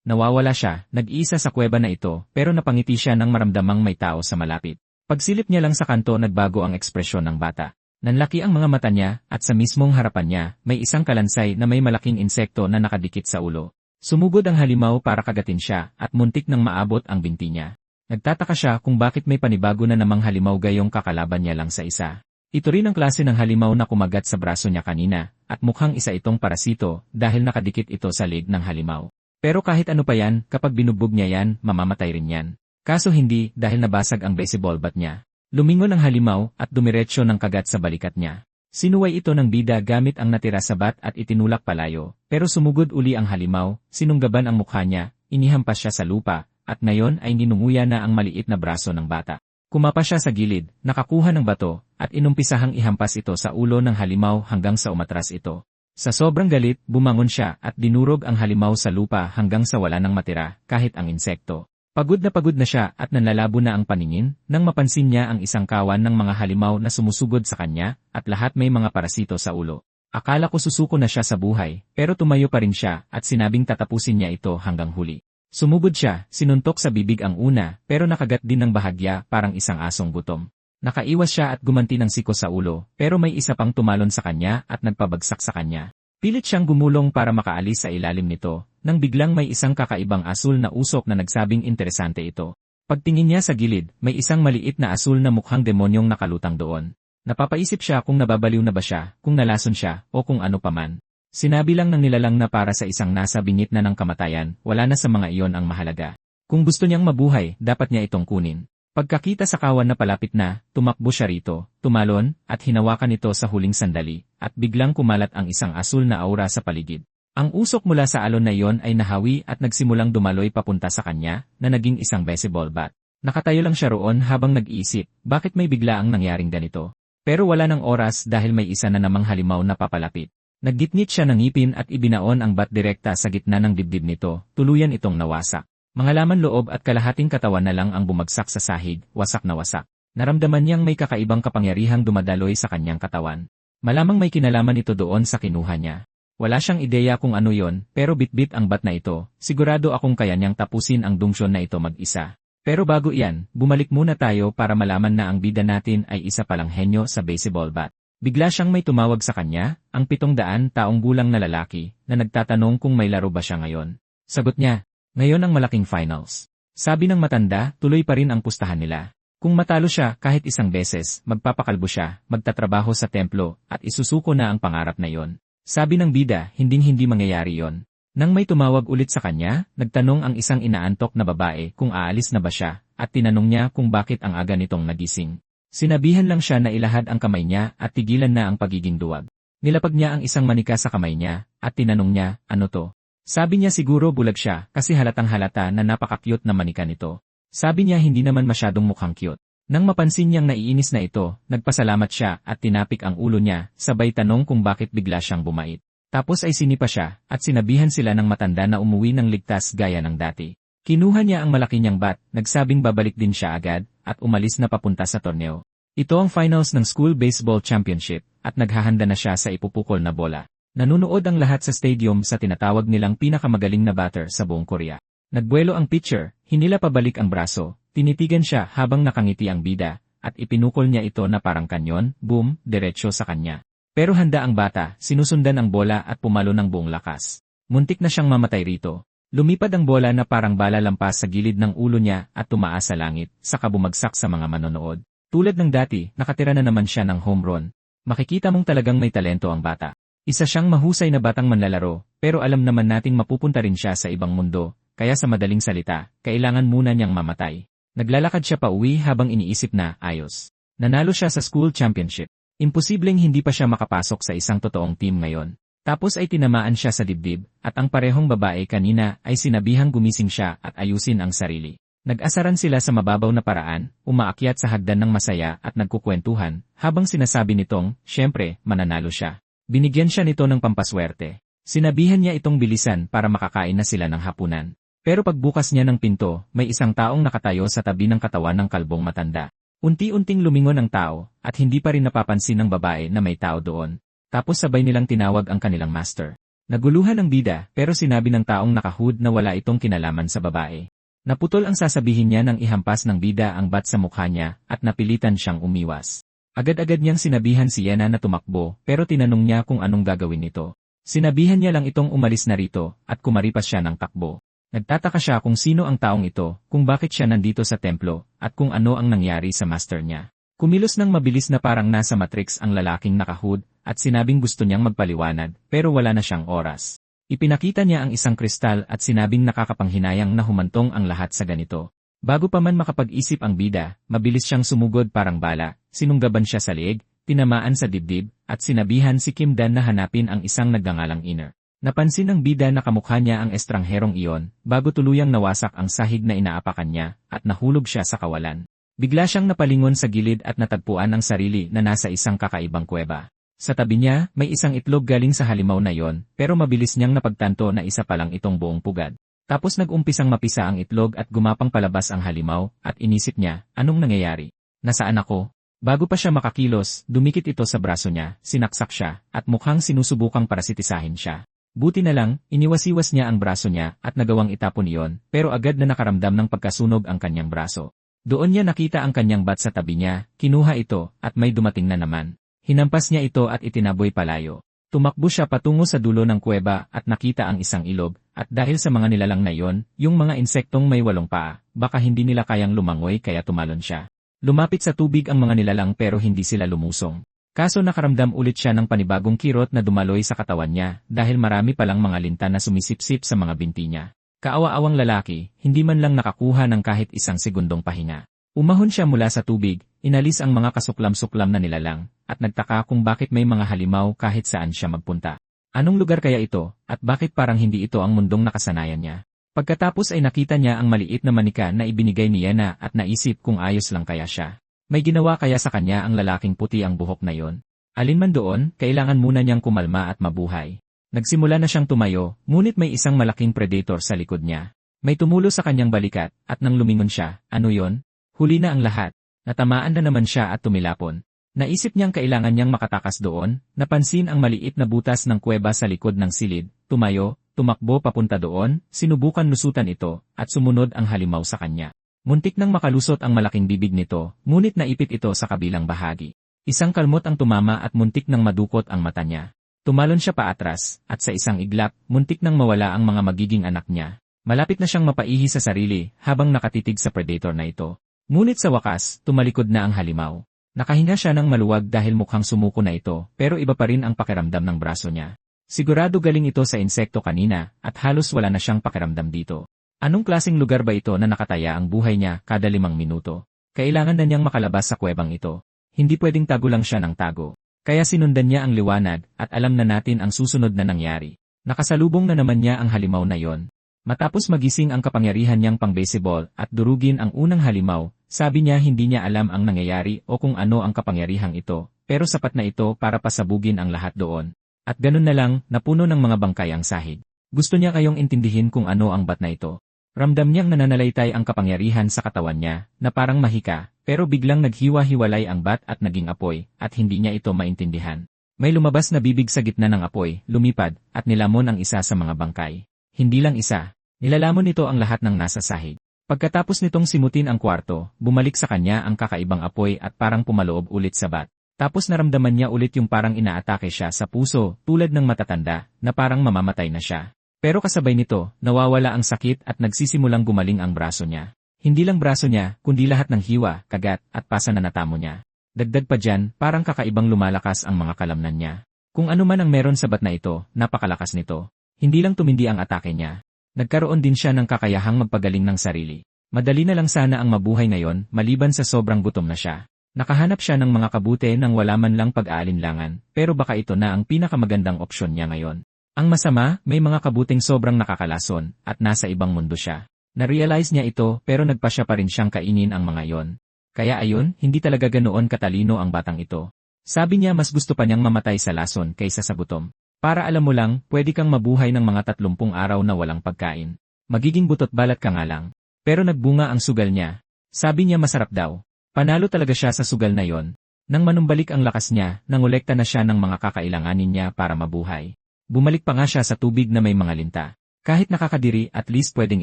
Nawawala siya, nag-iisa sa kuweba na ito, pero napangiti siya nang maramdamang may tao sa malapit. Pagsilip niya lang sa kanto nagbago ang ekspresyon ng bata. Nanlaki ang mga mata niya, at sa mismong harapan niya, may isang kalansay na may malaking insekto na nakadikit sa ulo. Sumugod ang halimaw para kagatin siya, at muntik nang maabot ang binti niya. Nagtataka siya kung bakit may panibago na namang halimaw gayong kakalaban niya lang sa isa. Ito rin ang klase ng halimaw na kumagat sa braso niya kanina, at mukhang isa itong parasito dahil nakadikit ito sa leg ng halimaw. Pero kahit ano pa yan, kapag binubog niya yan, mamamatay rin yan. Kaso hindi dahil nabasag ang baseball bat niya. Lumingon ang halimaw at dumiretso ng kagat sa balikat niya. Sinuway ito ng bida gamit ang natira sa bat at itinulak palayo, pero sumugod uli ang halimaw, sinunggaban ang mukha niya, inihampas siya sa lupa, at ngayon ay ninunguya na ang maliit na braso ng bata. Kumapa siya sa gilid, nakakuha ng bato, at inumpisahang ihampas ito sa ulo ng halimaw hanggang sa umatras ito. Sa sobrang galit, bumangon siya at dinurog ang halimaw sa lupa hanggang sa wala nang matira, kahit ang insekto. Pagod na siya at nanlalabo na ang paningin, nang mapansin niya ang isang kawan ng mga halimaw na sumusugod sa kanya, at lahat may mga parasito sa ulo. Akala ko susuko na siya sa buhay, pero tumayo pa rin siya at sinabing tatapusin niya ito hanggang huli. Sumugod siya, sinuntok sa bibig ang una, pero nakagat din ng bahagya parang isang asong gutom. Nakaiwas siya at gumanti ng siko sa ulo, pero may isa pang tumalon sa kanya at nagpabagsak sa kanya. Pilit siyang gumulong para makaalis sa ilalim nito, nang biglang may isang kakaibang asul na usok na nagsabing interesante ito. Pagtingin niya sa gilid, may isang maliit na asul na mukhang demonyong nakalutang doon. Napapaisip siya kung nababaliw na ba siya, kung nalason siya, o kung ano paman. Sinabi lang ng nilalang na para sa isang nasa bingit na ng kamatayan, wala na sa mga iyon ang mahalaga. Kung gusto niyang mabuhay, dapat niya itong kunin. Pagkakita sa kawan na palapit na, tumakbo siya rito, tumalon, at hinawakan ito sa huling sandali, at biglang kumalat ang isang asul na aura sa paligid. Ang usok mula sa alon na iyon ay nahawi at nagsimulang dumaloy papunta sa kanya, na naging isang baseball bat. Nakatayo lang siya roon habang nag-iisip, bakit may bigla ang nangyaring ganito. Pero wala ng oras dahil may isa na namang halimaw na papalapit. Naggitngit siya ng ngipin at ibinaon ang bat direkta sa gitna ng dibdib nito, tuluyan itong nawasak. Mga laman loob at kalahating katawan na lang ang bumagsak sa sahig, wasak na wasak. Naramdaman niyang may kakaibang kapangyarihang dumadaloy sa kanyang katawan. Malamang may kinalaman ito doon sa kinuha niya. Wala siyang ideya kung ano yon, pero bitbit ang bat na ito, sigurado akong kaya niyang tapusin ang dungsyon na ito mag-isa. Pero bago iyan, bumalik muna tayo para malaman na ang bida natin ay isa palang henyo sa baseball bat. Bigla siyang may tumawag sa kanya, ang 700 taong gulang na lalaki, na nagtatanong kung may laro ba siya ngayon. Sagot niya, ngayon ang malaking finals. Sabi ng matanda, tuloy pa rin ang pustahan nila. Kung matalo siya kahit isang beses, magpapakalbo siya, magtatrabaho sa templo, at isusuko na ang pangarap na yon. Sabi ng bida, hindi mangyayari yon. Nang may tumawag ulit sa kanya, nagtanong ang isang inaantok na babae kung aalis na ba siya, at tinanong niya kung bakit ang aga nitong nagising. Sinabihan lang siya na ilahad ang kamay niya at tigilan na ang pagiging duwag. Nilapag niya ang isang manika sa kamay niya, at tinanong niya, ano to? Sabi niya siguro bulag siya kasi halatang halata na napaka-cute na manika nito. Sabi niya hindi naman masyadong mukhang cute. Nang mapansin niyang naiinis na ito, nagpasalamat siya at tinapik ang ulo niya, sabay tanong kung bakit bigla siyang bumait. Tapos ay sinipa siya at sinabihan sila ng matanda na umuwi ng ligtas gaya ng dati. Kinuha niya ang malaki niyang bat, nagsabing babalik din siya agad, at umalis na papunta sa torneo. Ito ang finals ng School Baseball Championship, at naghahanda na siya sa ipupukol na bola. Nanunood ang lahat sa stadium sa tinatawag nilang pinakamagaling na batter sa buong Korea. Nagbuelo ang pitcher, hinila pabalik ang braso, tinitigan siya habang nakangiti ang bida, at ipinukol niya ito na parang kanyon, boom, diretsyo sa kanya. Pero handa ang bata, sinusundan ang bola at pumalo ng buong lakas. Muntik na siyang mamatay rito. Lumipad ang bola na parang bala lampas sa gilid ng ulo niya at tumaas sa langit, saka bumagsak sa mga manonood. Tulad ng dati, nakatira na naman siya ng home run. Makikita mong talagang may talento ang bata. Isa siyang mahusay na batang manlalaro, pero alam naman nating mapupunta rin siya sa ibang mundo, kaya sa madaling salita, kailangan muna niyang mamatay. Naglalakad siya pa uwi habang iniisip na, ayos. Nanalo siya sa school championship. Imposibleng hindi pa siya makapasok sa isang totoong team ngayon. Tapos ay tinamaan siya sa dibdib, at ang parehong babae kanina ay sinabihang gumising siya at ayusin ang sarili. Nag-asaran sila sa mababaw na paraan, umaakyat sa hagdan ng masaya at nagkukwentuhan, habang sinasabi nitong, syempre, mananalo siya. Binigyan siya nito ng pampaswerte. Sinabihan niya itong bilisan para makakain na sila ng hapunan. Pero pagbukas niya ng pinto, may isang taong nakatayo sa tabi ng katawan ng kalbong matanda. Unti-unting lumingon ang tao, at hindi pa rin napapansin ng babae na may tao doon. Tapos sabay nilang tinawag ang kanilang master. Naguluhan ang bida pero sinabi ng taong nakahood na wala itong kinalaman sa babae. Naputol ang sasabihin niya nang ihampas ng bida ang bat sa mukha niya at napilitan siyang umiwas. Agad-agad niyang sinabihan si Yena na tumakbo pero tinanong niya kung anong gagawin nito. Sinabihan niya lang itong umalis na rito at kumaripas siya ng takbo. Nagtataka siya kung sino ang taong ito, kung bakit siya nandito sa templo, at kung ano ang nangyari sa master niya. Kumilos ng mabilis na parang nasa Matrix ang lalaking nakahood at sinabing gusto niyang magpaliwanag pero wala na siyang oras. Ipinakita niya ang isang kristal at sinabing nakakapanghinayang na humantong ang lahat sa ganito. Bago pa man makapag-isip ang bida, mabilis siyang sumugod parang bala, sinunggaban siya sa leeg, tinamaan sa dibdib, at sinabihan si Kim Dan na hanapin ang isang nagngangalang Iner. Napansin ng bida na kamukha niya ang estrangherong iyon, bago tuluyang nawasak ang sahig na inaapakan niya, at nahulog siya sa kawalan. Bigla siyang napalingon sa gilid at natagpuan ang sarili na nasa isang kakaibang kuweba. Sa tabi niya, may isang itlog galing sa halimaw na yon, pero mabilis niyang napagtanto na isa pa lang itong buong pugad. Tapos nag-umpisang mapisa ang itlog at gumapang palabas ang halimaw, at inisip niya, anong nangyayari? Nasaan ako? Bago pa siya makakilos, dumikit ito sa braso niya, sinaksak siya, at mukhang sinusubukang parasitisahin siya. Buti na lang, iniwasiwas niya ang braso niya at nagawang itapon iyon, pero agad na nakaramdam ng pagkasunog ang kanyang braso. Doon niya nakita ang kanyang bat sa tabi niya, kinuha ito, at may dumating na naman. Hinampas niya ito at itinaboy palayo. Tumakbo siya patungo sa dulo ng kuweba at nakita ang isang ilog, at dahil sa mga nilalang na iyon, yung mga insektong may 8 paa, baka hindi nila kayang lumangoy kaya tumalon siya. Lumapit sa tubig ang mga nilalang pero hindi sila lumusong. Kaso nakaramdam ulit siya ng panibagong kirot na dumaloy sa katawan niya dahil marami palang mga linta na sumisipsip sa mga binti niya. Kaawa-awang lalaki, hindi man lang nakakuha ng kahit isang segundong pahinga. Umahon siya mula sa tubig, inalis ang mga kasuklam-suklam na nilalang, at nagtaka kung bakit may mga halimaw kahit saan siya magpunta. Anong lugar kaya ito, at bakit parang hindi ito ang mundong nakasanayan niya? Pagkatapos ay nakita niya ang maliit na manika na ibinigay ni Yena at naisip kung ayos lang kaya siya. May ginawa kaya sa kanya ang lalaking puti ang buhok na yon? Alin man doon, kailangan muna niyang kumalma at mabuhay. Nagsimula na siyang tumayo, ngunit may isang malaking predator sa likod niya. May tumulo sa kanyang balikat, at nang lumingon siya, ano yon? Huli na ang lahat. Natamaan na naman siya at tumilapon. Naisip niyang kailangan niyang makatakas doon, napansin ang maliit na butas ng kuweba sa likod ng silid, tumayo, tumakbo papunta doon, sinubukan lusutan ito, at sumunod ang halimaw sa kanya. Muntik nang makalusot ang malaking bibig nito, ngunit naipit ito sa kabilang bahagi. Isang kalmot ang tumama at muntik nang madukot ang mata niya. Tumalon siya paatras, at sa isang iglap, muntik nang mawala ang mga magiging anak niya. Malapit na siyang mapaihi sa sarili, habang nakatitig sa predator na ito. Ngunit sa wakas, tumalikod na ang halimaw. Nakahinga siya ng maluwag dahil mukhang sumuko na ito, pero iba pa rin ang pakiramdam ng braso niya. Sigurado galing ito sa insekto kanina, at halos wala na siyang pakiramdam dito. Anong klaseng lugar ba ito na nakataya ang buhay niya kada 5 minuto? Kailangan na niyang makalabas sa kuwebang ito. Hindi pwedeng tago lang siya ng tago. Kaya sinundan niya ang liwanag at alam na natin ang susunod na nangyari. Nakasalubong na naman niya ang halimaw na yon. Matapos magising ang kapangyarihan niyang pang-baseball at durugin ang unang halimaw, sabi niya hindi niya alam ang nangyayari o kung ano ang kapangyarihang ito, pero sapat na ito para pasabugin ang lahat doon. At ganun na lang, napuno ng mga bangkay ang sahig. Gusto niya kayong intindihin kung ano ang bat na ito. Ramdam niyang nananalaytay ang kapangyarihan sa katawan niya, na parang mahika, pero biglang naghiwa-hiwalay ang bat at naging apoy, at hindi niya ito maintindihan. May lumabas na bibig sa gitna ng apoy, lumipad, at nilamon ang isa sa mga bangkay. Hindi lang isa, nilalamon nito ang lahat ng nasa sahig. Pagkatapos nitong simutin ang kwarto, bumalik sa kanya ang kakaibang apoy at parang pumaloob ulit sa bat. Tapos naramdaman niya ulit yung parang inaatake siya sa puso, tulad ng matatanda, na parang mamamatay na siya. Pero kasabay nito, nawawala ang sakit at nagsisimulang gumaling ang braso niya. Hindi lang braso niya, kundi lahat ng hiwa, kagat, at pasa na natamo niya. Dagdag pa dyan, parang kakaibang lumalakas ang mga kalamnan niya. Kung ano man ang meron sa bat na ito, napakalakas nito. Hindi lang tumindi ang atake niya. Nagkaroon din siya ng kakayahang magpagaling ng sarili. Madali na lang sana ang mabuhay ngayon, maliban sa sobrang gutom na siya. Nakahanap siya ng mga kabute nang wala man lang pag-aalinlangan, pero baka ito na ang pinakamagandang opsyon niya ngayon. Ang masama, may mga kabuting sobrang nakakalason, at nasa ibang mundo siya. Na-realize niya ito pero nagpa siya pa rin siyang kainin ang mga yon. Kaya ayun, hindi talaga ganoon katalino ang batang ito. Sabi niya mas gusto pa niyang mamatay sa lason kaysa sa gutom. Para alam mo lang, pwede kang mabuhay ng mga 30 araw na walang pagkain. Magiging butot balat ka nga lang. Pero nagbunga ang sugal niya. Sabi niya masarap daw. Panalo talaga siya sa sugal na yon. Nang manumbalik ang lakas niya, nangolekta na siya ng mga kakailanganin niya para mabuhay. Bumalik pa nga siya sa tubig na may mga linta. Kahit nakakadiri at least pwedeng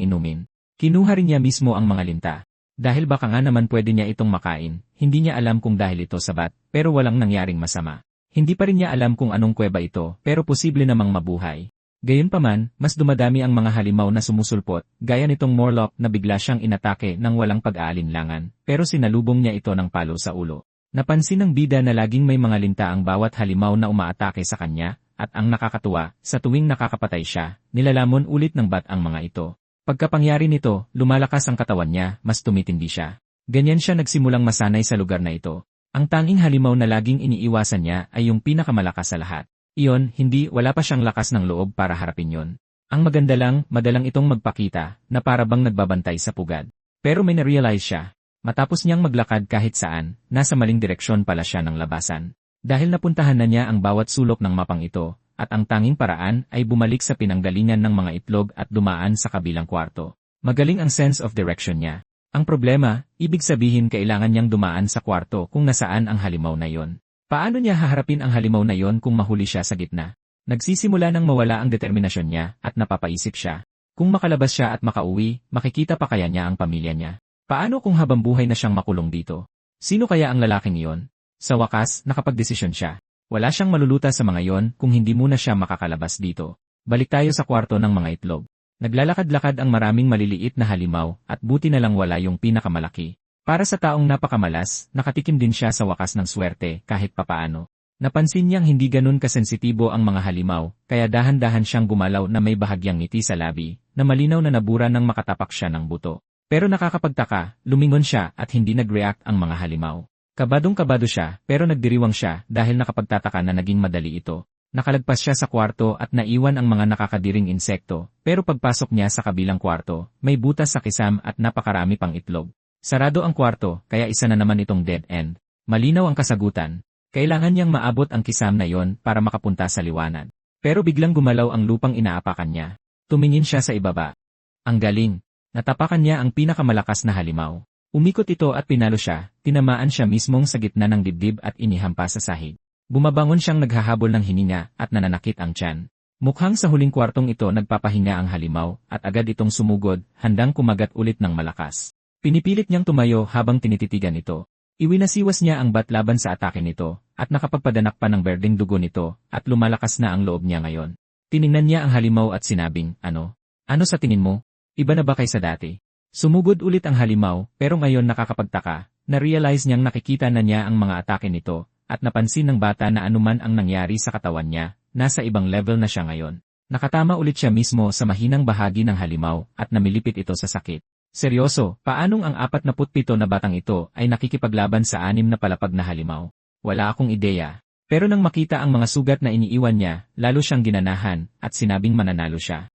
inumin. Kinuha rin niya mismo ang mga linta. Dahil baka nga naman pwede niya itong makain, hindi niya alam kung dahil ito sabat, pero walang nangyaring masama. Hindi pa rin niya alam kung anong kuweba ito, pero posible namang mabuhay. Gayunpaman, mas dumadami ang mga halimaw na sumusulpot, gaya nitong Morlock na bigla siyang inatake ng walang pag-aalinlangan, pero sinalubong niya ito ng palo sa ulo. Napansin ng bida na laging may mga linta ang bawat halimaw na umaatake sa kanya, at ang nakakatuwa, sa tuwing nakakapatay siya, nilalamon ulit ng bat ang mga ito. Pagkapangyari nito, lumalakas ang katawan niya, mas tumitindi siya. Ganyan siya nagsimulang masanay sa lugar na ito. Ang tanging halimaw na laging iniiwasan niya ay yung pinakamalakas sa lahat. Iyon, wala pa siyang lakas ng loob para harapin yon. Ang maganda lang, madalang itong magpakita, na para bang nagbabantay sa pugad. Pero may na-realize siya. Matapos niyang maglakad kahit saan, nasa maling direksyon pala siya ng labasan. Dahil napuntahan na niya ang bawat sulok ng mapang ito, at ang tanging paraan ay bumalik sa pinanggalingan ng mga itlog at dumaan sa kabilang kwarto. Magaling ang sense of direction niya. Ang problema, ibig sabihin kailangan niyang dumaan sa kwarto kung nasaan ang halimaw na yon. Paano niya haharapin ang halimaw na yon kung mahuli siya sa gitna? Nagsisimula nang mawala ang determinasyon niya at napapaisip siya. Kung makalabas siya at makauwi, makikita pa kaya niya ang pamilya niya? Paano kung habang buhay na siyang makulong dito? Sino kaya ang lalaking iyon? Sa wakas, nakapagdesisyon siya. Wala siyang maluluta sa mga yon kung hindi muna siya makakalabas dito. Balik tayo sa kwarto ng mga itlog. Naglalakad-lakad ang maraming maliliit na halimaw at buti na lang wala yung pinakamalaki. Para sa taong napakamalas, nakatikim din siya sa wakas ng swerte kahit papaano. Napansin niyang hindi ganun kasensitibo ang mga halimaw, kaya dahan-dahan siyang gumalaw na may bahagyang ngiti sa labi, na malinaw na nabura nang makatapak siya ng buto. Pero nakakapagtaka, lumingon siya at hindi nag-react ang mga halimaw. Kabadong-kabado siya, pero nagdiriwang siya dahil nakapagtataka na naging madali ito. Nakalagpas siya sa kwarto at naiwan ang mga nakakadiring insekto, pero pagpasok niya sa kabilang kwarto, may butas sa kisam at napakarami pang itlog. Sarado ang kwarto, kaya isa na naman itong dead end. Malinaw ang kasagutan. Kailangan niyang maabot ang kisam na yon para makapunta sa liwanag. Pero biglang gumalaw ang lupang inaapakan niya. Tumingin siya sa ibaba. Ang galing. Natapakan niya ang pinakamalakas na halimaw. Umikot ito at pinalo siya, tinamaan siya mismong sa gitna ng dibdib at inihampas sa sahig. Bumabangon siyang naghahabol ng hininga at nananakit ang tiyan. Mukhang sa huling kwartong ito nagpapahinga ang halimaw at agad itong sumugod, handang kumagat ulit ng malakas. Pinipilit niyang tumayo habang tinititigan ito. Iwinasiwas niya ang bat laban sa atake nito, at nakapagpadanak pa ng berdeng dugo nito, at lumalakas na ang loob niya ngayon. Tiningnan niya ang halimaw at sinabing, Ano? Ano sa tingin mo? Iba na ba kaysa dati? Sumugod ulit ang halimaw, pero ngayon nakakapagtaka, na-realize niyang nakikita na niya ang mga atake nito, at napansin ng bata na anuman ang nangyari sa katawan niya, nasa ibang level na siya ngayon. Nakatama ulit siya mismo sa mahinang bahagi ng halimaw, at namilipit ito sa sakit. Seryoso, paanong ang 47 na batang ito ay nakikipaglaban sa 6 na palapag na halimaw? Wala akong ideya. Pero nang makita ang mga sugat na iniiwan niya, lalo siyang ginanahan, at sinabing mananalo siya.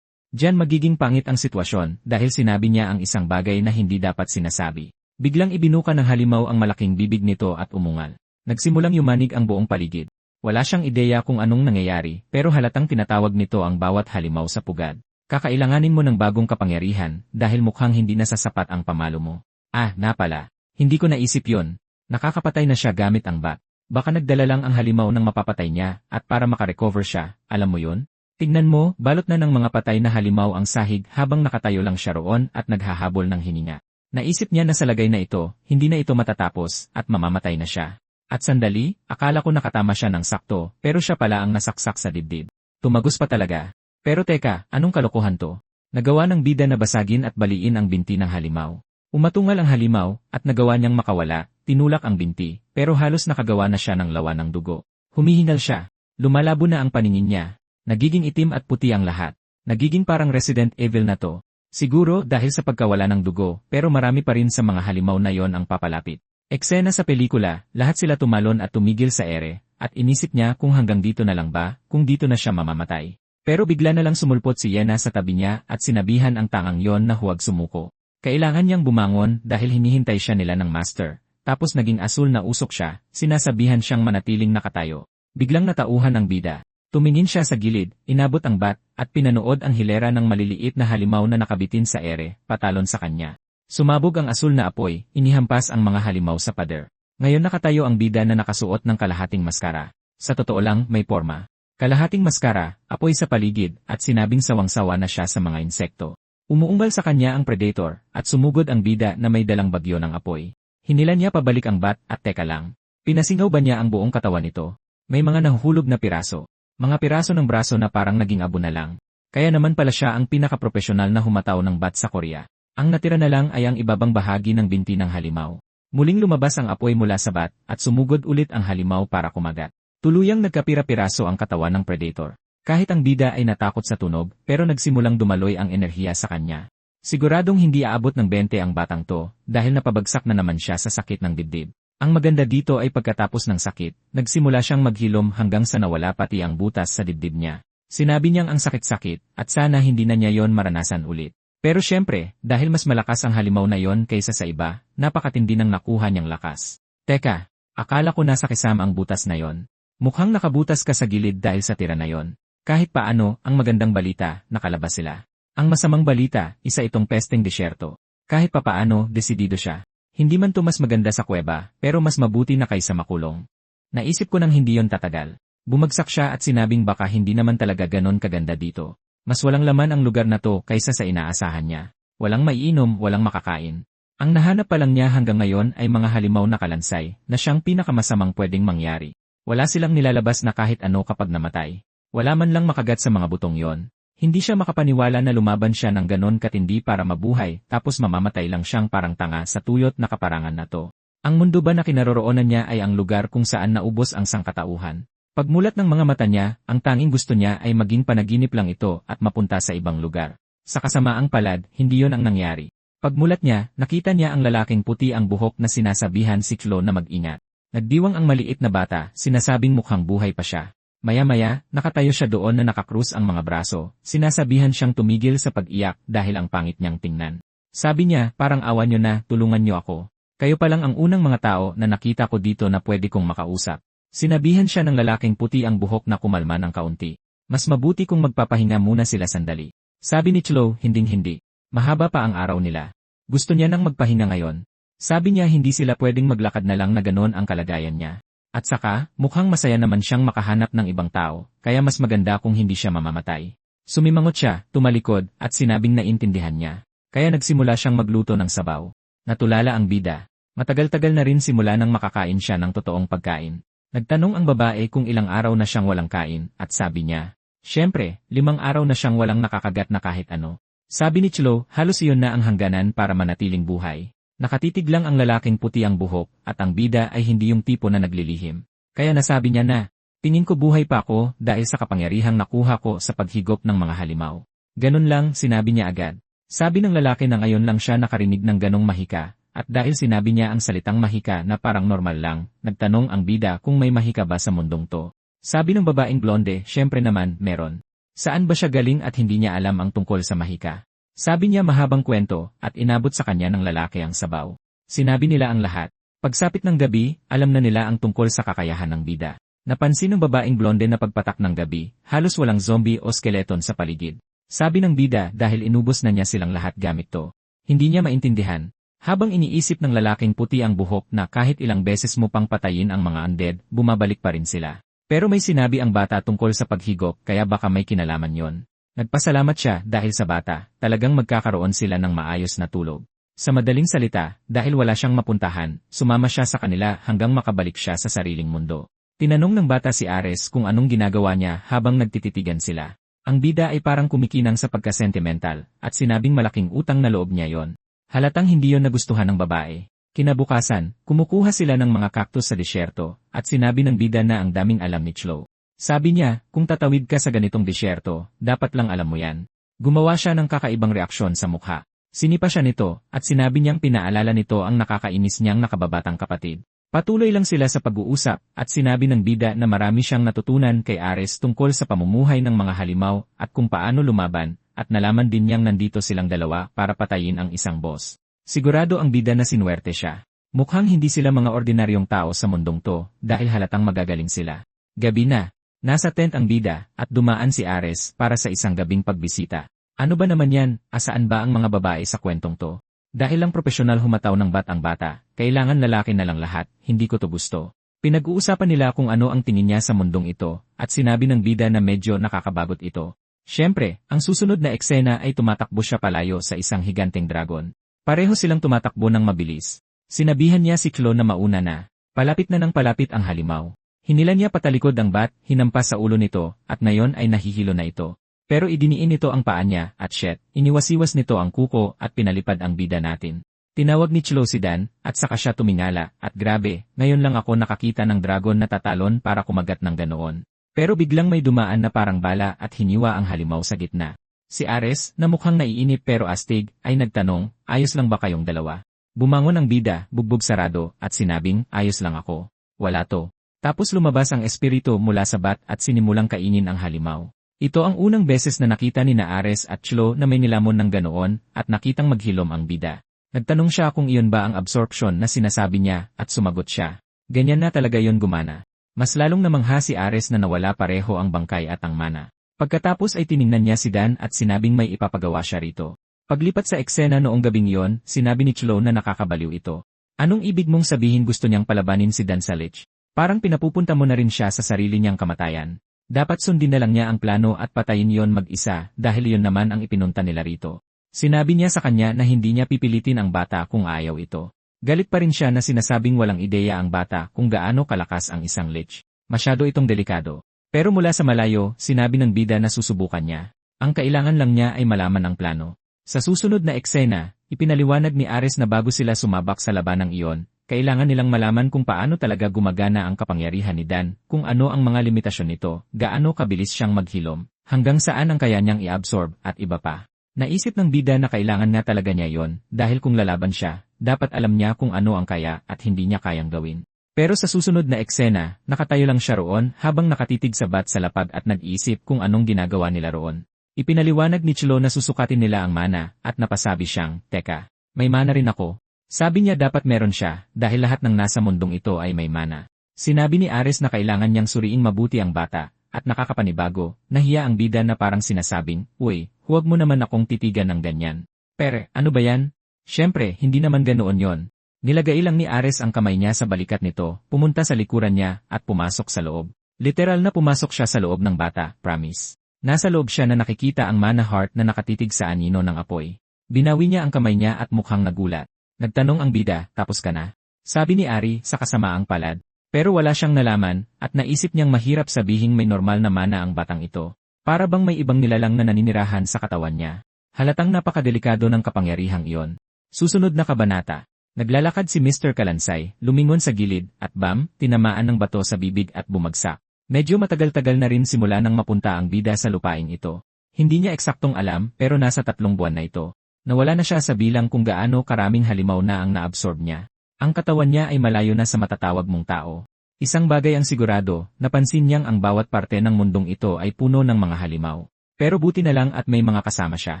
Diyan magiging pangit ang sitwasyon dahil sinabi niya ang isang bagay na hindi dapat sinasabi. Biglang ibinuka ng halimaw ang malaking bibig nito at umungal. Nagsimulang yumanig ang buong paligid. Wala siyang ideya kung anong nangyayari, pero halatang tinatawag nito ang bawat halimaw sa pugad. Kakailanganin mo ng bagong kapangyarihan dahil mukhang hindi na sasapat ang pamalo mo. Napala. Hindi ko naisip yon. Nakakapatay na siya gamit ang bat. Baka nagdala lang ang halimaw ng mapapatay niya at para makarecover siya, alam mo yon? Tignan mo, balot na ng mga patay na halimaw ang sahig habang nakatayo lang siya roon at naghahabol ng hininga. Naisip niya na sa lagay na ito, hindi na ito matatapos at mamamatay na siya. At sandali, akala ko nakatama siya ng sakto, pero siya pala ang nasaksak sa dibdib. Tumagos pa talaga. Pero teka, anong kalokohan to? Nagawa ng bida na basagin at baliin ang binti ng halimaw. Umatungal ang halimaw at nagawa niyang makawala, tinulak ang binti, pero halos nakagawa na siya ng lawa ng dugo. Humihingal siya. Lumalabo na ang paningin niya. Nagiging itim at puti ang lahat. Nagiging parang Resident Evil na to. Siguro dahil sa pagkawala ng dugo, pero marami pa rin sa mga halimaw na yon ang papalapit. Eksena sa pelikula, lahat sila tumalon at tumigil sa ere, at inisip niya kung hanggang dito na lang ba, kung dito na siya mamamatay. Pero bigla na lang sumulpot si Yena sa tabi niya at sinabihan ang tangang yon na huwag sumuko. Kailangan niyang bumangon dahil hinihintay siya nila ng master. Tapos naging asul na usok siya, sinasabihan siyang manatiling nakatayo. Biglang natauhan ang bida. Tumingin siya sa gilid, inabot ang bat, at pinanood ang hilera ng maliliit na halimaw na nakabitin sa ere, patalon sa kanya. Sumabog ang asul na apoy, inihampas ang mga halimaw sa pader. Ngayon nakatayo ang bida na nakasuot ng kalahating maskara. Sa totoo lang, may porma. Kalahating maskara, apoy sa paligid, at sinabing sawang-sawa na siya sa mga insekto. Umuunggal sa kanya ang predator, at sumugod ang bida na may dalang bagyo ng apoy. Hinila niya pabalik ang bat, at teka lang. Pinasingaw ba niya ang buong katawan nito? May mga nahuhulog na piraso. Mga piraso ng braso na parang naging abo na lang. Kaya naman pala siya ang pinakaprofesional na humataw ng bat sa Korea. Ang natira na lang ay ang ibabang bahagi ng binti ng halimaw. Muling lumabas ang apoy mula sa bat, at sumugod ulit ang halimaw para kumagat. Tuluyang nagkapira-piraso ang katawan ng predator. Kahit ang bida ay natakot sa tunog, pero nagsimulang dumaloy ang enerhiya sa kanya. Siguradong hindi aabot ng 20 ang batang to, dahil napabagsak na naman siya sa sakit ng dibdib. Ang maganda dito ay pagkatapos ng sakit, nagsimula siyang maghilom hanggang sa nawala pati ang butas sa dibdib niya. Sinabi niyang ang sakit-sakit, at sana hindi na niya yon maranasan ulit. Pero syempre, dahil mas malakas ang halimaw na yon kaysa sa iba, napakatindi ng nakuha niyang lakas. Teka, akala ko nasa kisama ang butas na yon. Mukhang nakabutas ka sa gilid dahil sa tira na yon. Kahit paano, ang magandang balita, nakalabas sila. Ang masamang balita, isa itong pesteng disyerto. Kahit papaano, desidido siya. Hindi man to mas maganda sa kuweba, pero mas mabuti na kaysa makulong. Naisip ko nang hindi yon tatagal. Bumagsak siya at sinabing baka hindi naman talaga ganon kaganda dito. Mas walang laman ang lugar na to kaysa sa inaasahan niya. Walang maiinom, walang makakain. Ang nahanap pa lang niya hanggang ngayon ay mga halimaw na kalansay, na siyang pinakamasamang pwedeng mangyari. Wala silang nilalabas na kahit ano kapag namatay. Wala man lang makagat sa mga butong yon. Hindi siya makapaniwala na lumaban siya ng ganon katindi para mabuhay, tapos mamamatay lang siyang parang tanga sa tuyot na kaparangan na to. Ang mundo ba na kinaroroonan niya ay ang lugar kung saan naubos ang sangkatauhan? Pagmulat ng mga mata niya, ang tanging gusto niya ay maging panaginip lang ito at mapunta sa ibang lugar. Sa kasamaang palad, hindi yon ang nangyari. Pagmulat niya, nakita niya ang lalaking puti ang buhok na sinasabihan si Chlo na mag-ingat. Nagdiwang ang maliit na bata, sinasabing mukhang buhay pa siya. Maya-maya, nakatayo siya doon na nakakrus ang mga braso, sinasabihan siyang tumigil sa pag-iyak dahil ang pangit niyang tingnan. Sabi niya, parang awa niyo na, tulungan niyo ako. Kayo pa lang ang unang mga tao na nakita ko dito na pwede kong makausap. Sinabihan siya ng lalaking puti ang buhok na kumalma ng kaunti. Mas mabuti kung magpapahinga muna sila sandali. Sabi ni Chlo, hinding-hindi. Mahaba pa ang araw nila. Gusto niya nang magpahinga ngayon. Sabi niya hindi sila pwedeng maglakad na lang na ganon ang kalagayan niya. At saka, mukhang masaya naman siyang makahanap ng ibang tao, kaya mas maganda kung hindi siya mamamatay. Sumimangot siya, tumalikod, at sinabing naintindihan niya. Kaya nagsimula siyang magluto ng sabaw. Natulala ang bida. Matagal-tagal na rin simula nang makakain siya ng totoong pagkain. Nagtanong ang babae kung ilang araw na siyang walang kain, at sabi niya, "Siyempre, 5 araw na siyang walang nakakagat na kahit ano." Sabi ni Chlo, halos iyon na ang hangganan para manatiling buhay. Nakatitig lang ang lalaking puti ang buhok, at ang bida ay hindi yung tipo na naglilihim. Kaya nasabi niya na, "Tingin ko buhay pa ako dahil sa kapangyarihang nakuha ko sa paghigop ng mga halimaw." Ganun lang, sinabi niya agad. Sabi ng lalaki na ngayon lang siya nakarinig ng ganong mahika. At dahil sinabi niya ang salitang mahika na parang normal lang, nagtanong ang bida kung may mahika ba sa mundong to. Sabi ng babaeng blonde, syempre naman, meron. Saan ba siya galing at hindi niya alam ang tungkol sa mahika? Sabi niya mahabang kwento, at inabot sa kanya ng lalaki ang sabaw. Sinabi nila ang lahat. Pagsapit ng gabi, alam na nila ang tungkol sa kakayahan ng bida. Napansin ng babaeng blonde na pagpatak ng gabi, halos walang zombie o skeleton sa paligid. Sabi ng bida dahil inubos na niya silang lahat gamit to. Hindi niya maintindihan. Habang iniisip ng lalaking puti ang buhok na kahit ilang beses mo pang patayin ang mga undead, bumabalik pa rin sila. Pero may sinabi ang bata tungkol sa paghigop kaya baka may kinalaman yon. Nagpasalamat siya dahil sa bata, talagang magkakaroon sila ng maayos na tulog. Sa madaling salita, dahil wala siyang mapuntahan, sumama siya sa kanila hanggang makabalik siya sa sariling mundo. Tinanong ng bata si Ares kung anong ginagawa niya habang nagtititigan sila. Ang bida ay parang kumikinang sa pagka-sentimental, at sinabing malaking utang na loob niya yon. Halatang hindi yon nagustuhan ng babae. Kinabukasan, kumukuha sila ng mga cactus sa disyerto, at sinabi ng bida na ang daming alam ni Chlo. Sabi niya, kung tatawid ka sa ganitong disyerto, dapat lang alam mo yan. Gumawa siya ng kakaibang reaksyon sa mukha. Sinipa siya nito, at sinabi niyang pinaalala nito ang nakakainis niyang nakababatang kapatid. Patuloy lang sila sa pag-uusap, at sinabi ng bida na marami siyang natutunan kay Ares tungkol sa pamumuhay ng mga halimaw at kung paano lumaban, at nalaman din niyang nandito silang dalawa para patayin ang isang boss. Sigurado ang bida na sinuwerte siya. Mukhang hindi sila mga ordinaryong tao sa mundong to, dahil halatang magagaling sila. Gabi na. Nasa tent ang bida, at dumaan si Ares para sa isang gabing pagbisita. Ano ba naman yan, asaan ba ang mga babae sa kwentong to? Dahil lang profesional humataw ng bat ang bata, kailangan lalaki na lang lahat, hindi ko to gusto. Pinag-uusapan nila kung ano ang tingin niya sa mundong ito, at sinabi ng bida na medyo nakakabagot ito. Siyempre, ang susunod na eksena ay tumatakbo siya palayo sa isang higanteng dragon. Pareho silang tumatakbo ng mabilis. Sinabihan niya si Chloe na mauna na. Palapit na ng palapit ang halimaw. Hinila niya patalikod ang bat, hinampas sa ulo nito, at ngayon ay nahihilo na ito. Pero idiniin nito ang paa niya, at shit, iniwasiwas nito ang kuko at pinalipad ang bida natin. Tinawag ni Chloe si Dan, at saka siya tumingala, at grabe, ngayon lang ako nakakita ng dragon na tatalon para kumagat ng ganoon. Pero biglang may dumaan na parang bala at hiniwa ang halimaw sa gitna. Si Ares, na mukhang naiinip pero astig, ay nagtanong, ayos lang ba kayong dalawa? Bumangon ang bida, bugbog sarado, at sinabing, ayos lang ako. Wala to. Tapos lumabas ang espiritu mula sa bat at sinimulang kainin ang halimaw. Ito ang unang beses na nakita ni na Ares at Chloe na may nilamon ng ganoon at nakitang maghilom ang bida. Nagtanong siya kung iyon ba ang absorption na sinasabi niya at sumagot siya. Ganyan na talaga yon gumana. Mas lalong namangha si Ares na nawala pareho ang bangkay at ang mana. Pagkatapos ay tiningnan niya si Dan at sinabing may ipapagawa siya rito. Paglipat sa eksena noong gabing iyon, sinabi ni Chloe na nakakabaliw ito. Anong ibig mong sabihin gusto niyang palabanin si Dan sa lich? Parang pinapupunta mo na rin siya sa sarili niyang kamatayan. Dapat sundin na lang niya ang plano at patayin yon mag-isa dahil yon naman ang ipinunta nila rito. Sinabi niya sa kanya na hindi niya pipilitin ang bata kung ayaw ito. Galit pa rin siya na sinasabing walang ideya ang bata kung gaano kalakas ang isang lich. Masyado itong delikado. Pero mula sa malayo, sinabi ng bida na susubukan niya. Ang kailangan lang niya ay malaman ang plano. Sa susunod na eksena, ipinaliwanag ni Ares na bago sila sumabak sa labanang iyon, kailangan nilang malaman kung paano talaga gumagana ang kapangyarihan ni Dan, kung ano ang mga limitasyon nito, gaano kabilis siyang maghilom, hanggang saan ang kaya niyang i-absorb, at iba pa. Naisip ng bida na kailangan na talaga niya yon, dahil kung lalaban siya, dapat alam niya kung ano ang kaya at hindi niya kayang gawin. Pero sa susunod na eksena, nakatayo lang siya roon habang nakatitig sa bat sa lapag at nag-iisip kung anong ginagawa nila roon. Ipinaliwanag ni Chloe na susukatin nila ang mana, at napasabi siyang, teka, may mana rin ako. Sabi niya dapat meron siya, dahil lahat ng nasa mundong ito ay may mana. Sinabi ni Ares na kailangan niyang suriin mabuti ang bata, at nakakapanibago, nahiya ang bida na parang sinasabing, uy, huwag mo naman akong titigan ng ganyan. Pero, ano ba yan? Siyempre, hindi naman ganoon yon. Nilagay lang ni Ares ang kamay niya sa balikat nito, pumunta sa likuran niya, at pumasok sa loob. Literal na pumasok siya sa loob ng bata, promise. Nasa loob siya na nakikita ang mana heart na nakatitig sa anino ng apoy. Binawi niya ang kamay niya at mukhang nagulat. Nagtanong ang bida, tapos ka na? Sabi ni Ari sa kasamaang palad. Pero wala siyang nalaman, at naisip niyang mahirap sabihing may normal na mana ang batang ito. Para bang may ibang nilalang na naninirahan sa katawan niya. Halatang napakadelikado ng kapangyarihang iyon. Susunod na kabanata. Naglalakad si Mr. Kalansay, lumingon sa gilid, at bam, tinamaan ng bato sa bibig at bumagsak. Medyo matagal-tagal na rin simula nang mapunta ang bida sa lupaing ito. Hindi niya eksaktong alam, pero nasa 3 buwan na ito. Nawala na siya sa bilang kung gaano karaming halimaw na ang naabsorb niya. Ang katawan niya ay malayo na sa matatawag mong tao. Isang bagay ang sigurado, napansin niyang ang bawat parte ng mundong ito ay puno ng mga halimaw. Pero buti na lang at may mga kasama siya.